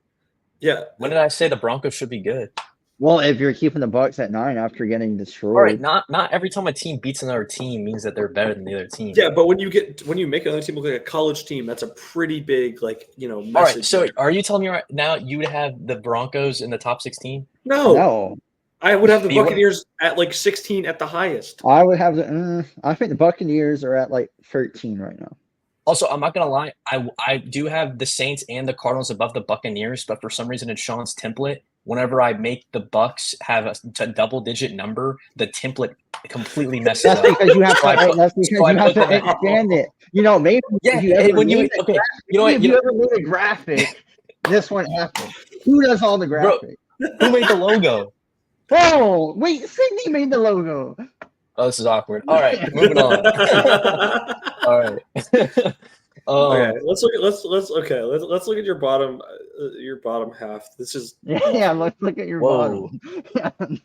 Yeah. When did I say the Broncos should be good? Well, if you're keeping the Bucks at 9 after getting destroyed. All right, not every time a team beats another team means that they're better than the other team. Yeah, but when you make another team look like a college team, that's a pretty big message. All right, so are you telling me right now you would have the Broncos in the top 16? No. I would have the Buccaneers at like 16 at the highest. I would have I think the Buccaneers are at like 13 right now. Also, I'm not gonna lie, I do have the Saints and the Cardinals above the Buccaneers, but for some reason in Sean's template, whenever I make the Bucks have a double-digit number, the template completely messes up. That's because you have to expand it. Maybe if you ever made a graphic, this one happened. Who does all the graphics? Who made the logo? Oh, wait, Sydney made the logo. Oh, this is awkward. All right, moving on. All right. Okay, let's look at your bottom half. This is let's look at your bottom.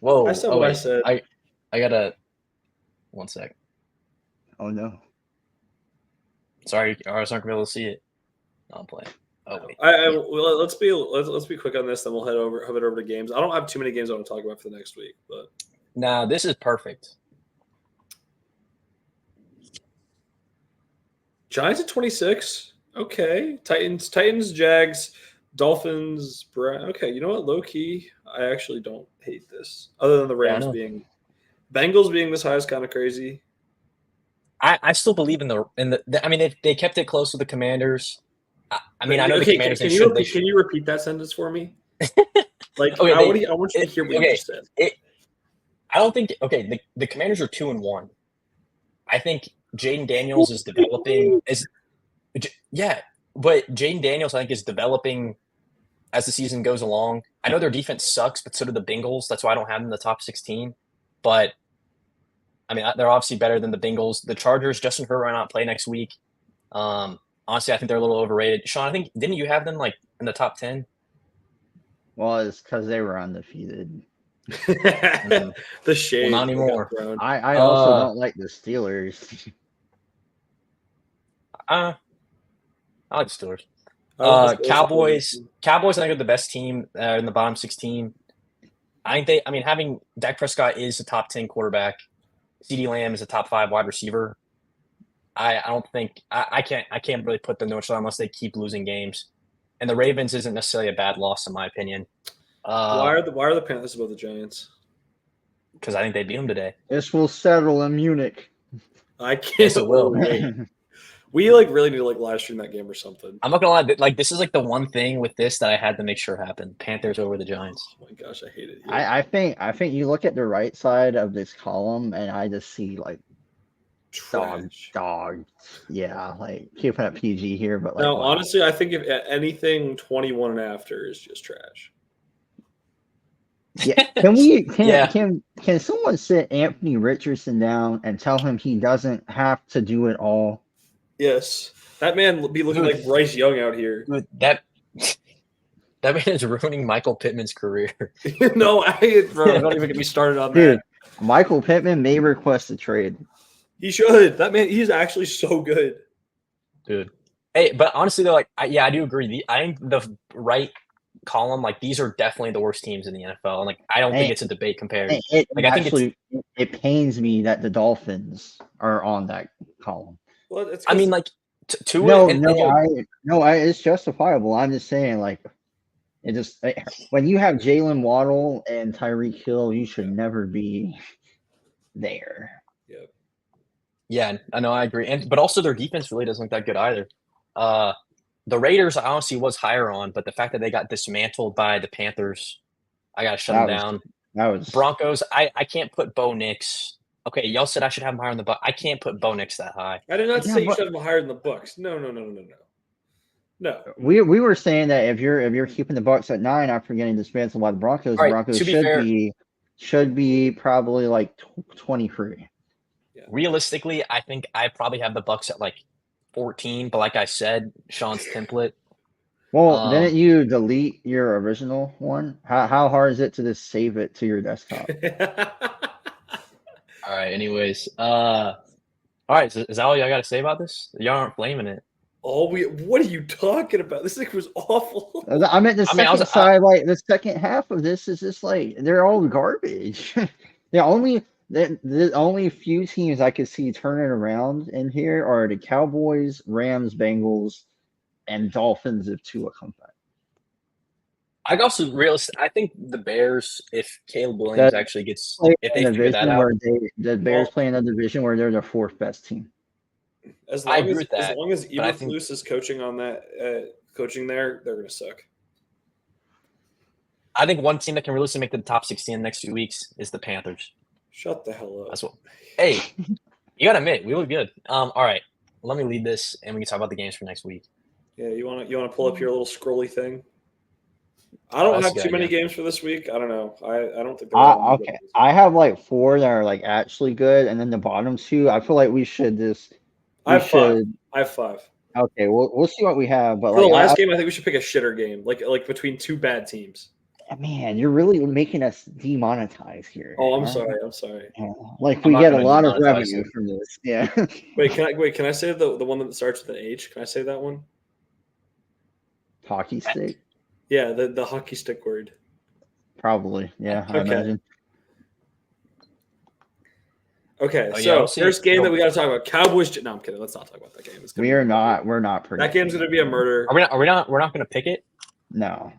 Whoa. I said what I said. I gotta 1 sec. Oh no. Sorry, I was not gonna be able to see it. No, I'm playing. Oh wait. Let's be quick on this, then we'll head it over to games. I don't have too many games I want to talk about for the next week, but nah, this is perfect. Giants at 26. Okay. Titans, Jags, Dolphins, okay, you know what? Low key, I actually don't hate this. Other than the Rams Bengals being this high is kind of crazy. I still believe in they kept it close with the Commanders. I know the Commanders. Can you repeat that sentence for me? Like, okay, I want you to hear what you just said. I don't think. Okay, the Commanders are 2-1. I think Jaden Daniels is developing. But Jaden Daniels, I think, is developing as the season goes along. I know their defense sucks, but so do the Bengals. That's why I don't have them in the top 16. But they're obviously better than the Bengals. The Chargers, Justin Herbert might not play next week. Honestly, I think they're a little overrated. Sean, I think didn't you have them like in the top 10? Well, it's because they were undefeated. The shade. Well, not anymore. I also don't like the Steelers. I like the Steelers. Cowboys. Cowboys, I think, are the best team in the bottom 16. I think having Dak Prescott is a top 10 quarterback. CeeDee Lamb is a top 5 wide receiver. I don't think I can't really put them much unless they keep losing games. And the Ravens isn't necessarily a bad loss in my opinion. Why are the Panthers above the Giants? Because I think they beat them today. This will settle in Munich. I can't. Yes, it will. We really need to live stream that game or something. I'm not gonna lie. This is the one thing with this that I had to make sure happened. Panthers over the Giants. Oh my gosh, I hate it. Yeah. I think you look at the right side of this column and I just see dog. Yeah, keeping it PG here, but no, honestly, I think if anything 21 and after is just trash. Yeah, can someone sit Anthony Richardson down and tell him he doesn't have to do it all? Yes, that man be looking like Bryce Young out here. Dude, that man is ruining Michael Pittman's career. No, don't even get me started on that. Michael Pittman may request a trade. He should. That man, he's actually so good, dude. Hey, but honestly, though, I do agree. I think the right column, these are definitely the worst teams in the NFL, and I don't think it's a debate compared. It pains me that the Dolphins are on that column. Well, it's it's justifiable. I'm just saying, when you have Jalen Waddle and Tyreek Hill, you should never be there. Yep. Yeah, I know, I agree, but also their defense really doesn't look that good either. The Raiders, I honestly was higher on, but the fact that they got dismantled by the Panthers, I got to shut them down. That was Broncos, I can't put Bo Nix. Okay, y'all said I should have him higher on the Bucs. I can't put Bo Nix that high. I did not say you should have him higher than the Bucs. No. We were saying that if you're keeping the Bucs at 9 after getting dismantled by the Broncos, All right, the Broncos to be fair, should be probably like 23. Yeah. Realistically, I think I probably have the Bucs at like 14, but like I said, Sean's template. Well, didn't you delete your original one? How hard is it to just save it to your desktop? All right. Anyways, all right. So is that all y'all got to say about this? Y'all aren't blaming it. What are you talking about? This thing was awful. I meant the second side, like the second half of this is just like they're all garbage. the only few teams I could see turning around in here are the Cowboys, Rams, Bengals, and Dolphins if Tua comes back. I think the Bears, if Caleb Williams actually gets, if they figure that out, the Bears play in a division where they're the fourth best team. As long as Eberflus is coaching on that, coaching there, they're gonna suck. I think one team that can realistically make the top 16 in the next few weeks is the Panthers. Shut the hell up. That's what. Hey, you gotta admit, we look good. All right, let me lead this, and we can talk about the games for next week. Yeah, you wanna pull up your little scrolly thing? I don't have too many games for this week. I don't know. I don't think. Okay, I have like 4 that are like actually good, and then the bottom 2. I feel like we should just. I have 5. Okay, we'll see what we have. But for the last game, I think we should pick a shitter game, like between 2 bad teams. Man, you're really making us demonetize here. Oh, I'm sorry. Yeah. Like we get a lot of revenue from this. Yeah. Can I say the one that starts with an H? Can I say that one? Hockey stick. Yeah, the hockey stick word. Probably. Yeah, I imagine. Okay, first game that we got to talk about, Cowboys. No, I'm kidding. Let's not talk about that game. We're not predicting. That game's going to be a murder. We're not going to pick it. No.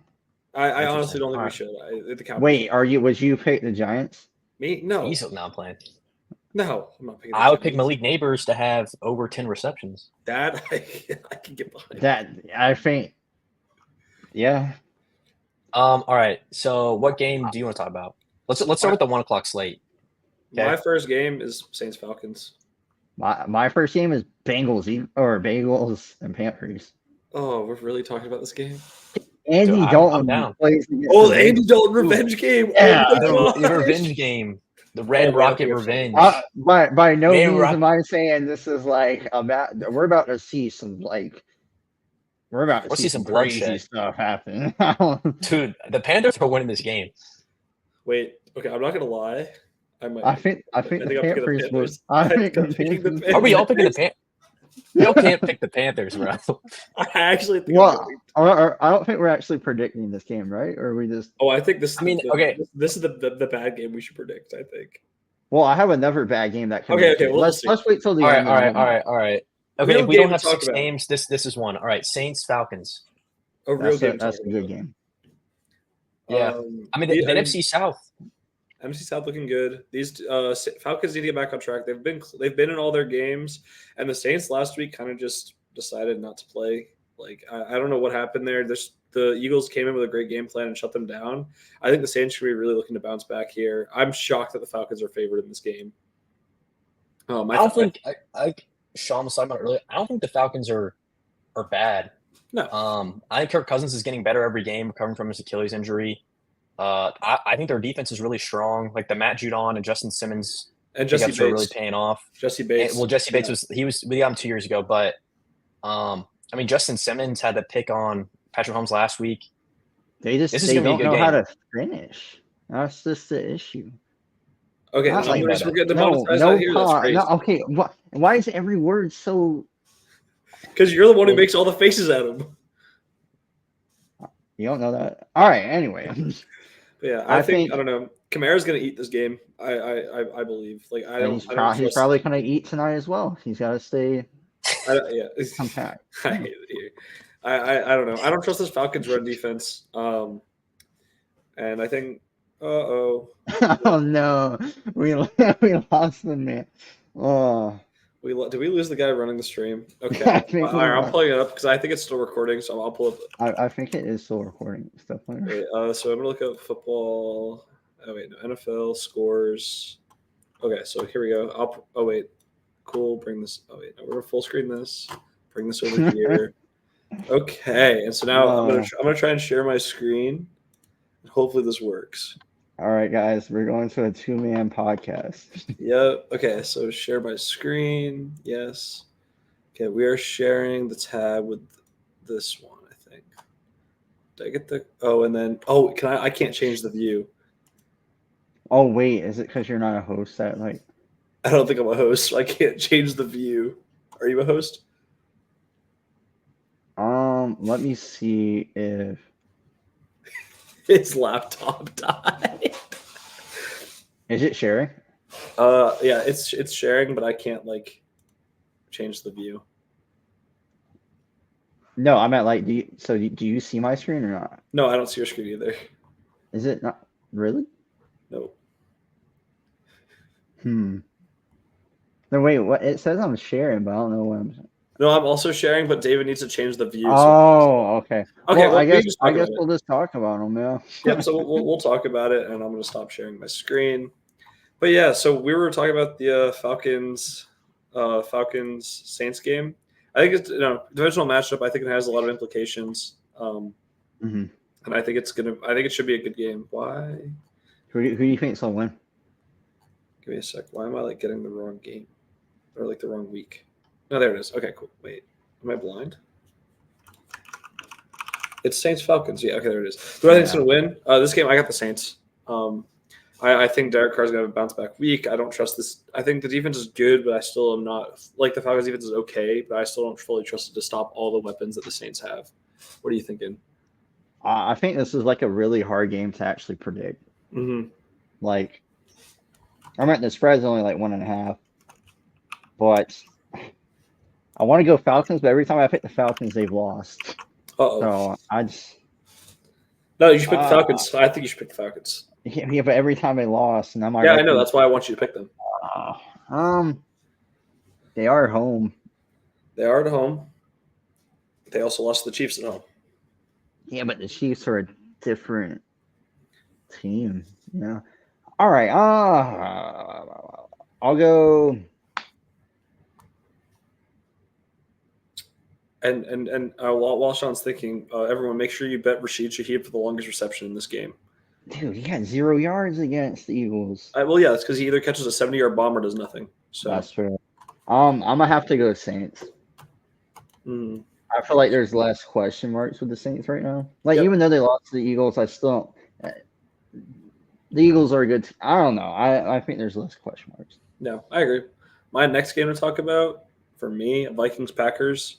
I honestly don't think we should. The Cowboys. Wait, would you pick the Giants? Me? No. He's not playing. No, I'm not picking. I would pick Malik Neighbors to have over 10 receptions. That I can get behind. That I think. Yeah. All right. So, what game do you want to talk about? Let's start with the 1:00 slate. Okay. My first game is Saints Falcons. My first game is Bengals and Panthers. Oh, we're really talking about this game. Andy Dalton plays. The Andy Dalton revenge game. Yeah, the revenge game. The Red Rocket revenge. By no means am I saying this is like we're about to see some like. We're about to see some crazy stuff happen. Dude, the Panthers are winning this game. Wait, okay, I'm not gonna lie. I think the Panthers was. Are we all picking the Panthers? We all can't pick the Panthers, bro. I actually think. I don't think we're actually predicting this game, right? Or are we just? Oh, I think this. Okay. This is the bad game we should predict. I think. Well, I have another bad game that. Okay. Well, let's wait till the end. All right. Okay, if we don't have 6 games, this is one. All right, Saints Falcons. A real game. That's a good game. Yeah, I mean the NFC South. NFC South looking good. These Falcons need to get back on track. They've been in all their games, and the Saints last week kind of just decided not to play. Like I don't know what happened there. The Eagles came in with a great game plan and shut them down. I think the Saints should be really looking to bounce back here. I'm shocked that the Falcons are favored in this game. Sean was talking about earlier. I don't think the Falcons are bad. No. I think Kirk Cousins is getting better every game, recovering from his Achilles injury. I think their defense is really strong. Like the Matt Judon and Justin Simmons and Jesse Bates are really paying off. Jesse Bates. Jesse Bates we got him 2 years ago, but I mean Justin Simmons had the pick on Patrick Mahomes last week. They don't know how to finish. That's just the issue. Okay, we're getting demonetized out here. That's crazy. Okay, why is every word so? Because you're the one who makes all the faces at him. You don't know that. All right. Anyway. Yeah, I think I don't know. Kamara's gonna eat this game. I believe. Like he's probably gonna eat tonight as well. He's got to stay. Compact. I hate it here. I don't know. I don't trust this Falcons run defense. And I think. Oh no, we lost them, man. Oh. Did we lose the guy running the stream? Okay. I think All right, I'm pulling it up because I think it's still recording, so I'll pull it. I think it is still recording. Stuff like that. Wait, so I'm gonna look up football. Oh wait, no, NFL scores. Okay, so here we go. Oh wait, cool. Bring this. Oh wait, no, we're gonna full screen this. Bring this over here. Okay, and so now I'm gonna try and share my screen. Hopefully this works. All right, guys, we're going to a 2-man podcast. Yep. Okay, so share my screen. Yes. Okay, we are sharing the tab with this one, I think. Did I get the? Oh, and then I can't change the view. Oh wait, is it because you're not a host that like? I don't think I'm a host, so I can't change the view. Are you a host? Let me see if his laptop died. Is it sharing? Yeah, it's sharing, but I can't like change the view. No, I meant like, do you see my screen or not? No, I don't see your screen either. Is it not really? No. No, wait. What it says I'm sharing, but I don't know what I'm. No, I'm also sharing, but David needs to change the view. Oh, okay. Okay, well, I guess we'll just talk about them, yeah. Yep. So we'll talk about it, and I'm going to stop sharing my screen. But yeah, so we were talking about the Falcons Saints game. I think it's divisional matchup. I think it has a lot of implications, and I think it should be a good game. Why? Who do you think will win? Give me a sec. Why am I like getting the wrong game or like the wrong week? No, there it is. Okay, cool. Wait, am I blind? It's Saints Falcons. Yeah, okay, there it is. Who I think is going to win? This game, I got the Saints. I think Derek Carr's going to have a bounce back week. I don't trust this. I think the defense is good, but I still am not like the Falcons defense is okay, but I still don't fully trust it to stop all the weapons that the Saints have. What are you thinking? I think this is like a really hard game to actually predict. Like, I meant the spread's only like 1.5, but I want to go Falcons, but every time I pick the Falcons, they've lost. So I just. No, you should pick the Falcons. I think you should pick the Falcons. Yeah, but every time they lost, and I know. That's why I want you to pick them. They are home. They are at home. They also lost to the Chiefs at home. Yeah, but the Chiefs are a different team. Yeah. All right. I'll go. And while Sean's thinking, everyone make sure you bet Rashid Shaheed for the longest reception in this game. Dude, he had 0 yards against the Eagles. Well, yeah, it's because he either catches a 70-yard bomb or does nothing. So that's fair. I'm gonna have to go Saints. I feel like there's less question marks with the Saints right now. Like even though they lost to the Eagles, I still don't. The Eagles are a good. I don't know. I think there's less question marks. No, I agree. My next game to talk about for me, Vikings Packers.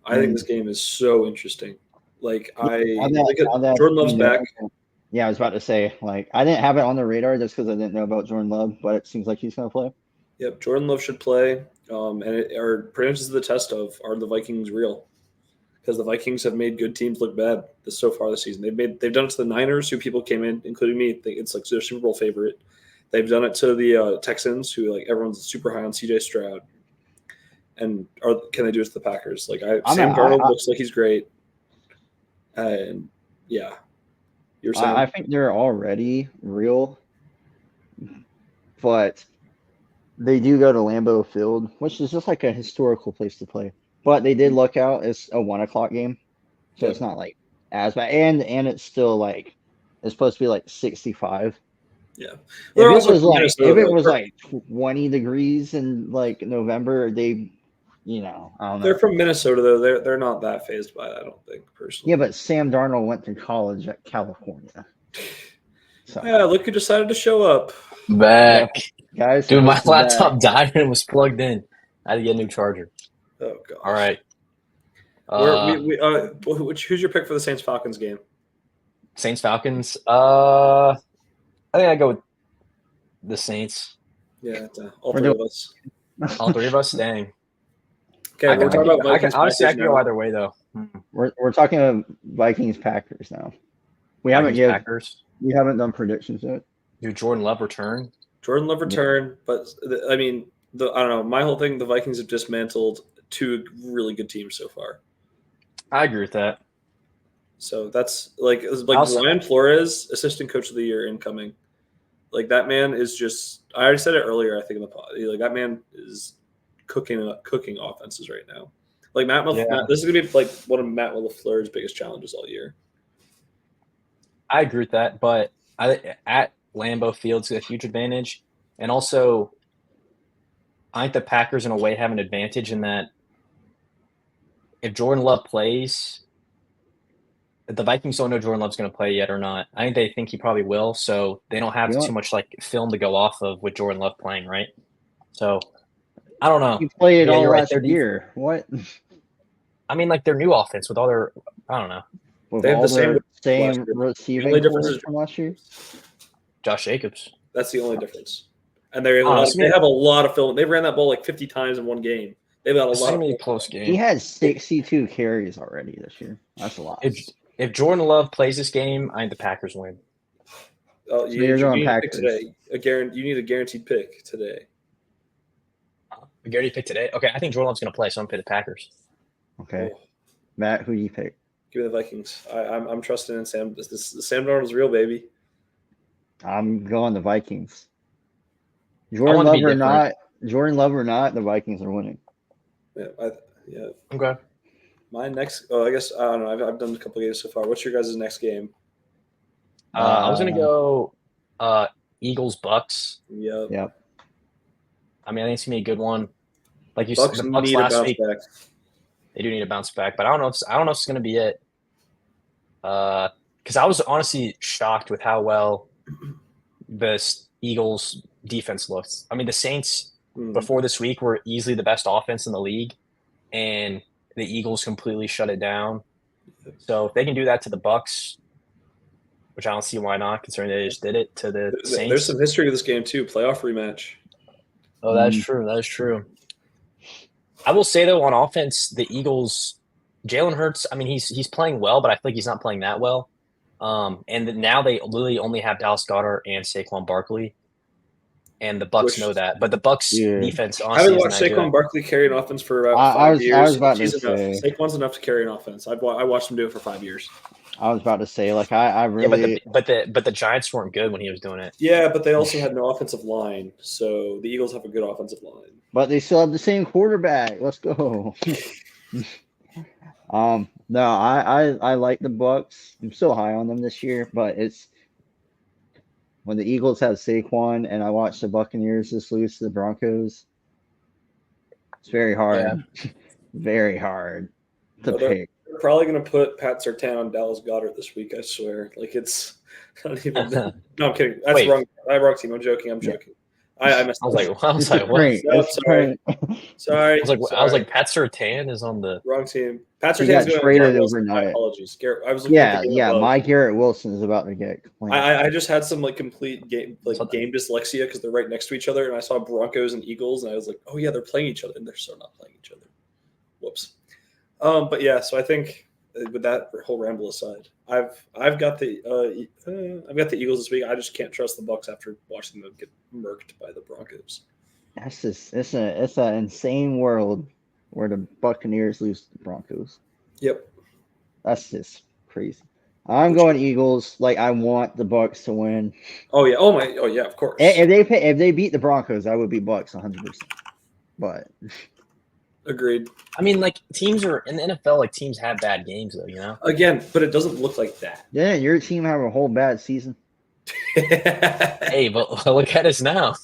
I think this game is so interesting. Like Jordan Love's back. Yeah, I was about to say, like, I didn't have it on the radar just because I didn't know about Jordan Love, but it seems like he's going to play. Yep, Jordan Love should play. And it produces the test of, are the Vikings real? Because the Vikings have made good teams look bad so far this season. They've done it to the Niners, who people came in, including me, think it's like their Super Bowl favorite. They've done it to the Texans, who like everyone's super high on CJ Stroud. And can they do it to the Packers? Like Sam Darnold looks like he's great. And yeah. I think they're already real, but they do go to Lambeau Field, which is just like a historical place to play. But they did look out. It's a 1:00 game, so it's not like as bad. And it's still like it's supposed to be like 65. Yeah. If it was like 20 degrees in like November, I don't know. They're from Minnesota, though. They're not that fazed by it, I don't think, personally. Yeah, but Sam Darnold went to college at California. So. Yeah, look who decided to show up. Back. Yeah, guys. Dude, my laptop died and it was plugged in. I had to get a new charger. Oh, God. All right. Who's your pick for the Saints-Falcons game? Saints-Falcons? I think I go with the Saints. Yeah, all three of us. All three of us? Dang. Okay, we're talking about Vikings. Honestly, I can go either way, though. We're talking about Vikings Packers now. We haven't done predictions yet. Do Jordan Love return? Jordan Love return, but I mean, I don't know. My whole thing, the Vikings have dismantled two really good teams so far. I agree with that. So that's like Also- Brian Flores, assistant coach of the year incoming. Like that man is just. I already said it earlier. I think in the pod. Like that man is cooking offenses right now. Like Matt, this is gonna be like one of Matt LaFleur's biggest challenges all year. I agree with that, but at Lambeau Field's a huge advantage, and also I think the Packers in a way have an advantage in that if Jordan Love plays, the Vikings don't know Jordan Love's going to play yet or not. I think they think he probably will, so they don't have too much like film to go off of with Jordan Love playing, right? So I don't know. You played all you're last right. year. What? I mean, like their new offense with all their, I don't know. With They have all the same receiving only difference core is from last year. Josh Jacobs. That's the only difference. And they have a lot of film. They ran that ball like 50 times in one game. They've got a lot of a close game. He had 62 carries already this year. That's a lot. If Jordan Love plays this game, I think the Packers win. Oh, you're going Packers today. You need a guaranteed pick today. A guaranteed pick today? Okay, I think Jordan Love's going to play, so I'm going to pick the Packers. Okay. Oh. Matt, who do you pick? Give me the Vikings. I'm trusting in Sam. Sam Darnold's real, baby. I'm going the Vikings. Jordan Love or not, the Vikings are winning. Yeah. Okay. My next. Oh, I guess I don't know. I've done a couple of games so far. What's your guys' next game? I was gonna go Eagles Bucks. Yep. I mean, I think it's gonna be a good one. Like you said, the Bucks last week. Back. They do need to bounce back, but I don't know if it's gonna be it. Because I was honestly shocked with how well the Eagles defense looked. I mean, the Saints before this week were easily the best offense in the league, and the Eagles completely shut it down. So if they can do that to the Bucks, which I don't see why not, considering they just did it to the Saints. There's some history to this game too. Playoff rematch. Oh, that's true. That is true. I will say though, on offense, the Eagles, Jalen Hurts. I mean, he's playing well, but I feel like he's not playing that well. And now they literally only have Dallas Goedert and Saquon Barkley, and the Bucks know that. But the Bucks defense, honestly, I haven't watched Saquon Barkley carry an offense for about 5 years. I was about to say Saquon's enough to carry an offense. I watched him do it for 5 years. I was about to say, like, I really. Yeah, but the Giants weren't good when he was doing it. Yeah, but they also had no offensive line, so the Eagles have a good offensive line. But they still have the same quarterback. Let's go. No, I like the Bucks. I'm still high on them this year, but it's when the Eagles have Saquon and I watch the Buccaneers just lose to the Broncos. It's very hard. Yeah. Very hard to pick. They're probably going to put Pat Surtain on Dallas Goedert this week, I swear. Like, it's not even. No, I'm kidding. That's wrong. Wrong team. I'm joking. I messed up. I was like, what? No, sorry. Sorry. I was like, Pat Surtain is on the wrong team. Pat Surtain got traded overnight. Apologies. My Garrett Wilson is about to get. I just had some complete game dyslexia because they're right next to each other, and I saw Broncos and Eagles, and I was like, oh yeah, they're playing each other, and they're so not playing each other. Whoops. But yeah, so I think with that whole ramble aside, I've got the Eagles this week. I just can't trust the Bucks after watching them get murked by the Broncos. That's just it's an insane world where the Buccaneers lose to the Broncos. Yep, that's just crazy. I'm going Eagles. Like, I want the Bucks to win. Oh yeah. Oh yeah. Of course. If they beat the Broncos, I would be Bucks 100%. But. Agreed. I mean, like, teams are in the NFL. Like, teams have bad games, though. You know. Again, but it doesn't look like that. Yeah, your team have a whole bad season. Hey, but look at us now.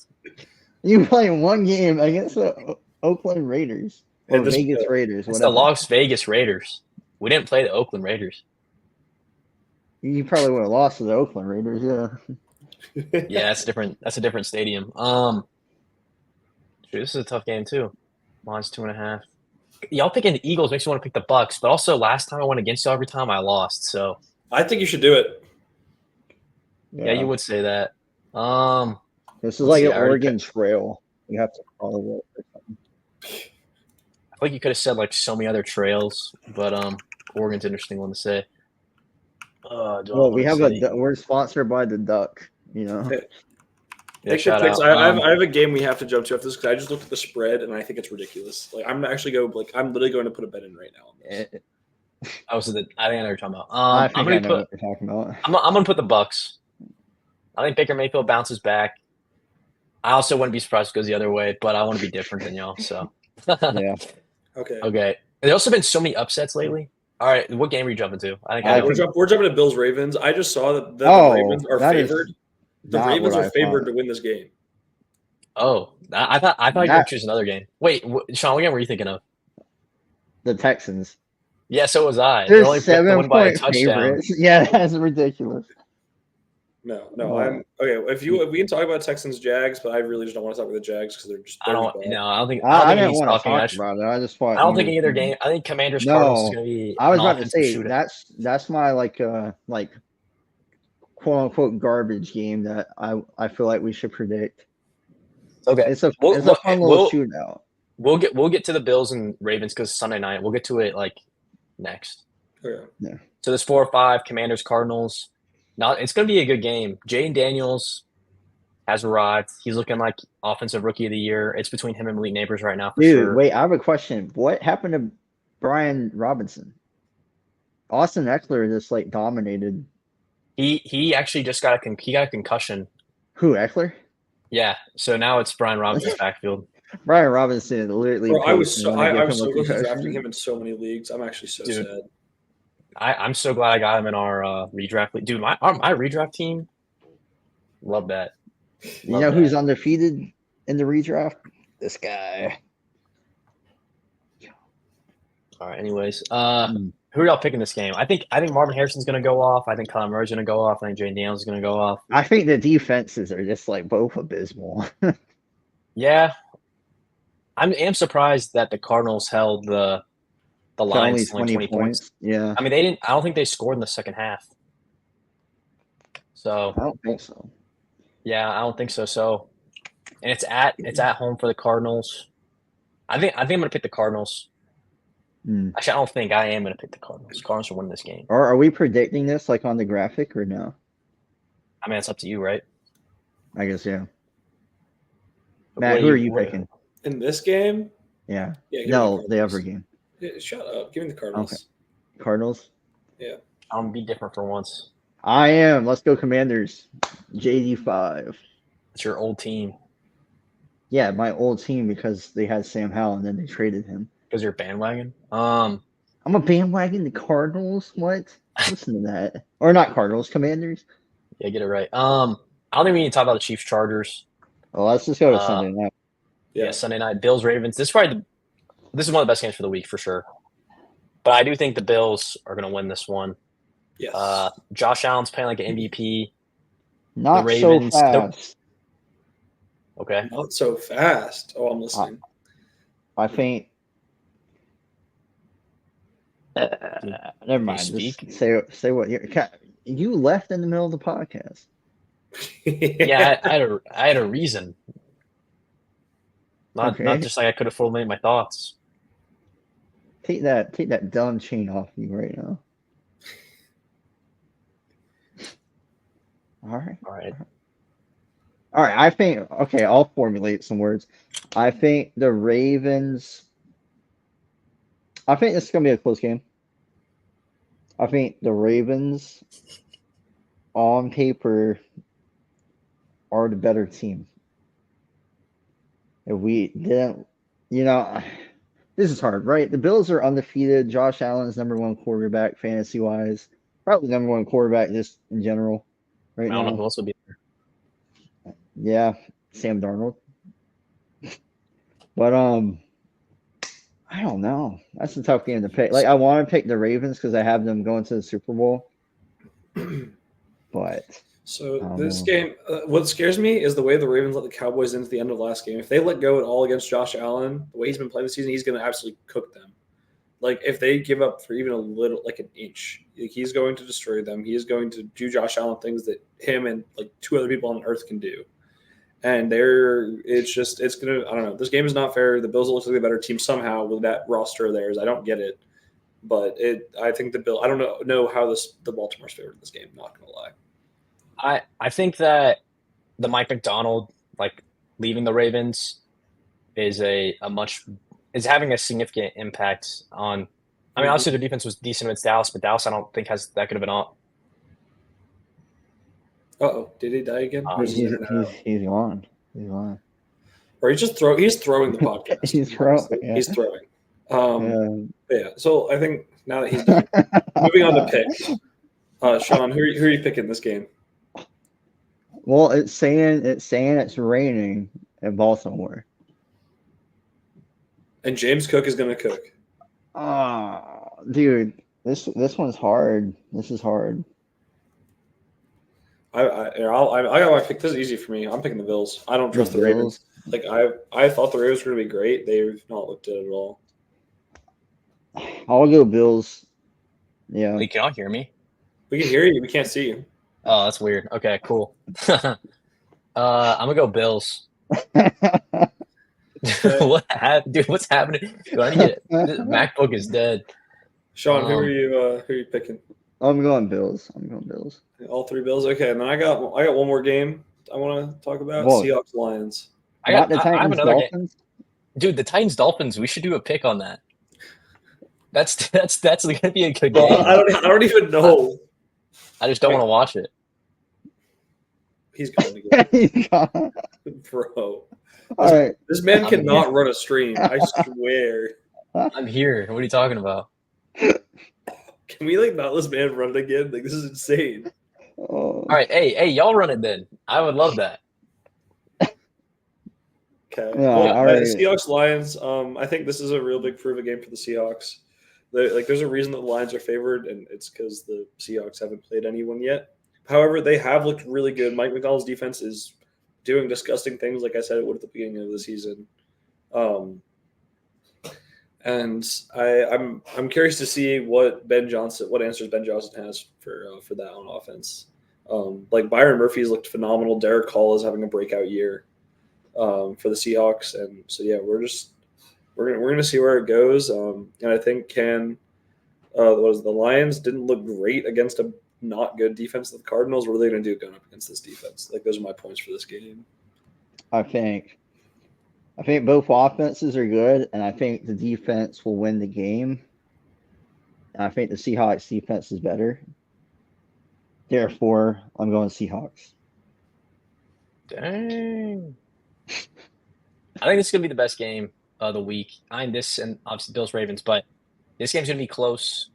You playing one game against the Oakland Raiders or Vegas Raiders. It's the Las Vegas Raiders. We didn't play the Oakland Raiders. You probably would have lost to the Oakland Raiders, yeah. Yeah, that's different. That's a different stadium. This is a tough game too. Mine's 2.5. Y'all picking the Eagles makes me want to pick the Bucks, but also last time I went against y'all every time I lost. So I think you should do it. Yeah, you would say that. This is like an Oregon Trail. You have to follow it. I feel like you could have said like so many other trails, but Oregon's an interesting one to say. Well, we're sponsored by the Duck, you know. Yeah, Take your shout picks. out. I have a game we have to jump to after this because I just looked at the spread and I think it's ridiculous. Like I'm literally going to put a bet in right now on this. I think I know what you're talking about. I think I know put. what you're talking about. I'm gonna put the Bucks. I think Baker Mayfield bounces back. I also wouldn't be surprised if it goes the other way, but I want to be different than y'all. So Yeah. Okay. Okay. There's also been so many upsets lately. All right, what game are you jumping to? I think I know. We're jumping to Bills Ravens. I just saw that the Ravens are favored. The Ravens are favored to win this game. Oh, I thought you were gonna choose another game. Wait, Sean, what game were you thinking of? The Texans. Yeah, so was I. They're only 7-point favorites. Yeah, that's ridiculous. No, I'm okay. If we can talk about Texans Jags, but I really just don't want to talk about the Jags because they're just. I don't think I think didn't want to talk about it. I just thought. I don't think either game. I think Commanders Cardinals is going to be. I was about to say that's my like quote unquote garbage game that I feel like we should predict. Okay, it's a fun little shootout. We'll get to the Bills and Ravens because Sunday night. We'll get to it like next. Okay. Yeah. So there's 4 or 5 Commanders Cardinals. Now it's going to be a good game. Jaden Daniels has arrived. He's looking like offensive rookie of the year. It's between him and Malik Neighbors right now. Dude, wait, I have a question. What happened to Brian Robinson? Austin Eckler just like dominated. He actually just got a concussion. Who, Eckler? Yeah. So now it's Brian Robinson's backfield. Brian Robinson literally. Bro, I was so close to drafting him in so many leagues. I'm actually so sad. I'm so glad I got him in our redraft league. Dude, my redraft team, love that. You know who's undefeated in the redraft? This guy. All right. Anyways, who are y'all picking this game? I think Marvin Harrison's going to go off. I think Kyler Murray's going to go off. I think Jaden Daniels is going to go off. I think the defenses are just like both abysmal. Yeah, I am surprised that the Cardinals held the Lions only 20 points. Yeah, I mean they didn't. I don't think they scored in the second half. So I don't think so. Yeah, I don't think so. So, and it's at home for the Cardinals. I think I'm going to pick the Cardinals. Actually, I don't think I am going to pick the Cardinals. Cardinals will win this game. Or are we predicting this like on the graphic or no? I mean, it's up to you, right? I guess yeah. Matt, who are you picking in this game? Yeah. No, the other game. Yeah, shut up. Give me the Cardinals. Okay. Cardinals? Yeah. I'm going to be different for once. I am. Let's go Commanders. JD5. It's your old team. Yeah, my old team because they had Sam Howell and then they traded him. Because you're a bandwagon? I'm a bandwagon. The Cardinals? What? Listen to that. Or not Cardinals, Commanders. Yeah, get it right. I don't think we need to talk about the Chiefs Chargers. Well, let's just go to Sunday night. Yeah, Sunday night. Bills Ravens. This is one of the best games for the week for sure. But I do think the Bills are going to win this one. Yes. Josh Allen's playing like an MVP. Not the Ravens, so fast. Okay. Not so fast. Oh, I'm listening. I think. Never mind. Just say what you left in the middle of the podcast. Yeah, I had a reason. Not just like I could have formulated my thoughts. Take that dumb chain off you right now. All right. I think I'll formulate some words. I think the Ravens. I think this is gonna be a close game. I think the Ravens, on paper, are the better team. If we didn't, this is hard, right? The Bills are undefeated. Josh Allen's #1 quarterback, fantasy wise, probably #1 quarterback just in general. Right now. I don't know who else will be there. Yeah, Sam Darnold. But I don't know. That's a tough game to pick. Like I want to pick the Ravens because I have them going to the Super Bowl. But this game, what scares me is the way the Ravens let the Cowboys into the end of the last game. If they let go at all against Josh Allen, the way he's been playing this season, he's going to absolutely cook them. Like if they give up for even a little, like an inch, he's going to destroy them. He is going to do Josh Allen things that him and like 2 other people on earth can do. And it's going to, I don't know. This game is not fair. The Bills look like a better team somehow with that roster of theirs. I don't get it. But I think I don't know how the Baltimore's favored in this game. Not going to lie. I think that the Mike McDonald leaving the Ravens is is having a significant impact on. I mean, obviously their defense was decent against Dallas, but Dallas I don't think has that good of an all. Did he die again? He's gone. He's gone. Or he's throwing the podcast. He's throwing. Yeah. He's throwing. Yeah. So I think now that he's done, moving on to picks. Sean, who are you picking this game? Well, it's saying it's raining in Baltimore. And James Cook is going to cook. Oh, dude, this one's hard. This is hard. I got my pick. This is easy for me. I'm picking the Bills. I don't trust the Ravens. Like I thought the Ravens were going to be great. They've not looked good at all. I'll go Bills. Yeah. You can all hear me? We can hear you. We can't see you. Oh, that's weird. Okay, cool. I'm gonna go Bills. What happened, dude? What's happening? Do I need to get MacBook is dead. Sean, who are you picking? I'm going Bills. All three Bills. Okay, and then I got one more game I want to talk about. Seahawks Lions. I have another game. Dude, the Titans Dolphins. We should do a pick on that. That's gonna be a good game. Well, I don't even know. I just don't want to watch it. He's going to He's gone. Bro. All right. This man cannot run a stream. I swear. I'm here. What are you talking about? Can we not let this man run it again? Like, this is insane. All right, hey, y'all run it then. I would love that. Okay. Yeah, Seahawks Lions. I think this is a real big prove game for the Seahawks. There's a reason that the Lions are favored, and it's because the Seahawks haven't played anyone yet. However, they have looked really good. Mike McDonald's defense is doing disgusting things, like I said it would at the beginning of the season. And I'm curious to see what answers Ben Johnson has for that on offense. Byron Murphy's looked phenomenal. Derek Hall is having a breakout year for the Seahawks, and so yeah, we're gonna see where it goes. And I think the Lions didn't look great against a not good defense of the Cardinals. What are they going to do going up against this defense? Those are my points for this game. I think both offenses are good, and I think the defense will win the game. And I think the Seahawks defense is better. Therefore, I'm going Seahawks. Dang. I think this is going to be the best game of the week. This and obviously Bills Ravens, but this game's going to be close.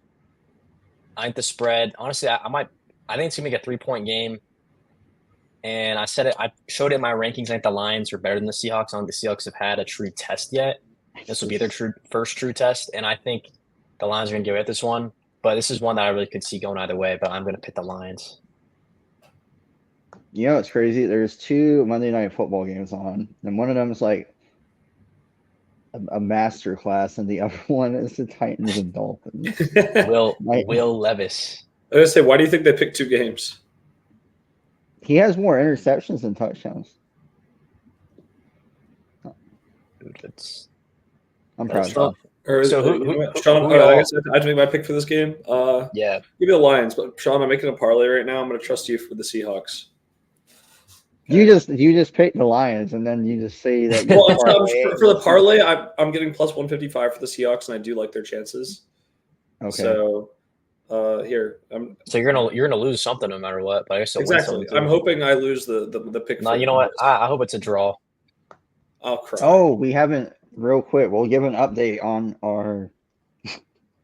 I think the spread, honestly, I think it's going to be a 3-point game. And I showed it in my rankings. I think the Lions are better than the Seahawks. I don't think the Seahawks have had a true test yet. This will be their first true test. And I think the Lions are going to get away with this one. But this is one that I really could see going either way. But I'm going to pick the Lions. You know, it's crazy. There's 2 Monday Night Football games on. And one of them is like a master class, and the other one is the Titans and Dolphins. Will Levis. I was going to say, why do you think they picked 2 games? He has more interceptions than touchdowns. Dude, I'm proud of him. Sean, I guess I have to make my pick for this game. Yeah. Give me the Lions, but Sean, I'm making a parlay right now. I'm going to trust you for the Seahawks. You just picked the Lions, and then you just say that. For the parlay, I'm getting plus 155 for the Seahawks, and I do like their chances. Okay. So you're gonna lose something no matter what. But I guess exactly. I'm hoping I lose the pick. No, you know what? I hope it's a draw. I'll cry. Oh, we haven't. Real quick, we'll give an update on our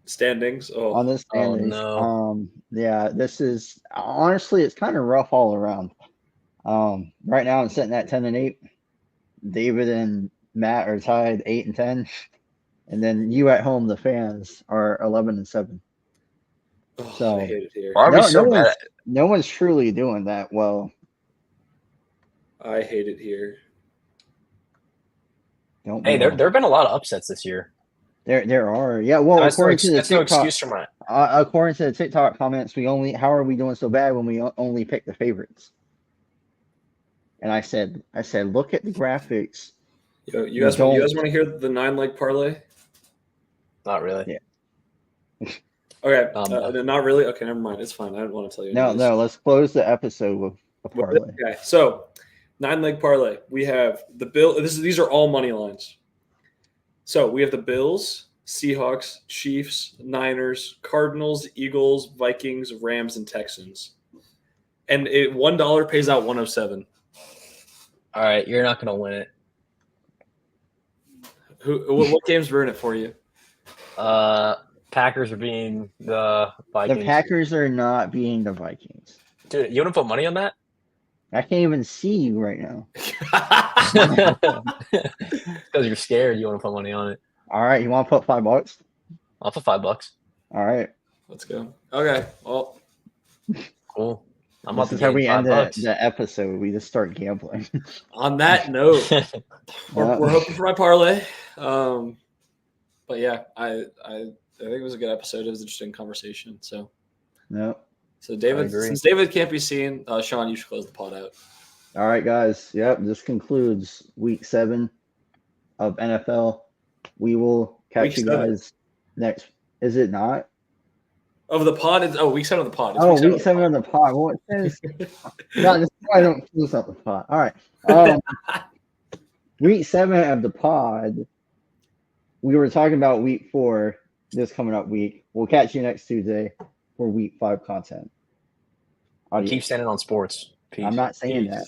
standings. On the standings. Oh, no. Yeah, this is honestly, it's kind of rough all around. Right now I'm sitting at 10-8. David and Matt are tied 8-10, and then you at home, the fans, are 11-7. So I hate it here. No one's truly doing that well. I hate it here. Hey, there have been a lot of upsets this year. There are. Yeah, well, according to the TikTok comments, how are we doing so bad when we only pick the favorites? And I said, look at the graphics. Yo, you guys want to hear the 9-leg parlay? Not really. Yeah. Okay. Not really. Okay, never mind. It's fine. I don't want to tell you. No. Let's close the episode with a parlay. Okay. So 9-leg parlay. We have the Bill. These are all money lines. So we have the Bills, Seahawks, Chiefs, Niners, Cardinals, Eagles, Vikings, Rams, and Texans. And $1 pays out 107. All right, you're not gonna win it. What games ruin it for you? Packers are being the Vikings. The Packers are not being the Vikings. Dude, you want to put money on that? I can't even see you right now. Because you're scared. You want to put money on it. All right, you want to put $5? I'll put $5. All right. Let's go. Okay. Well, cool. I'm This about is to how gain we end $5. the episode. We just start gambling. on that note, we're hoping for my parlay. But yeah, I think it was a good episode. It was an interesting conversation. So No. So David, since David can't be seen, Sean, you should close the pod out. All right, guys. Yep, this concludes week 7 of NFL. We will catch you guys next. Is it not? Of the pod? Week 7 of the pod. It's week 7 of the pod. Well, it says, no, this is why I don't close up the pod. All right. Week 7 of the pod. We were talking about week 4 this coming up week. We'll catch you next Tuesday for week 5 content. Keep standing on sports. Peace. I'm not saying that.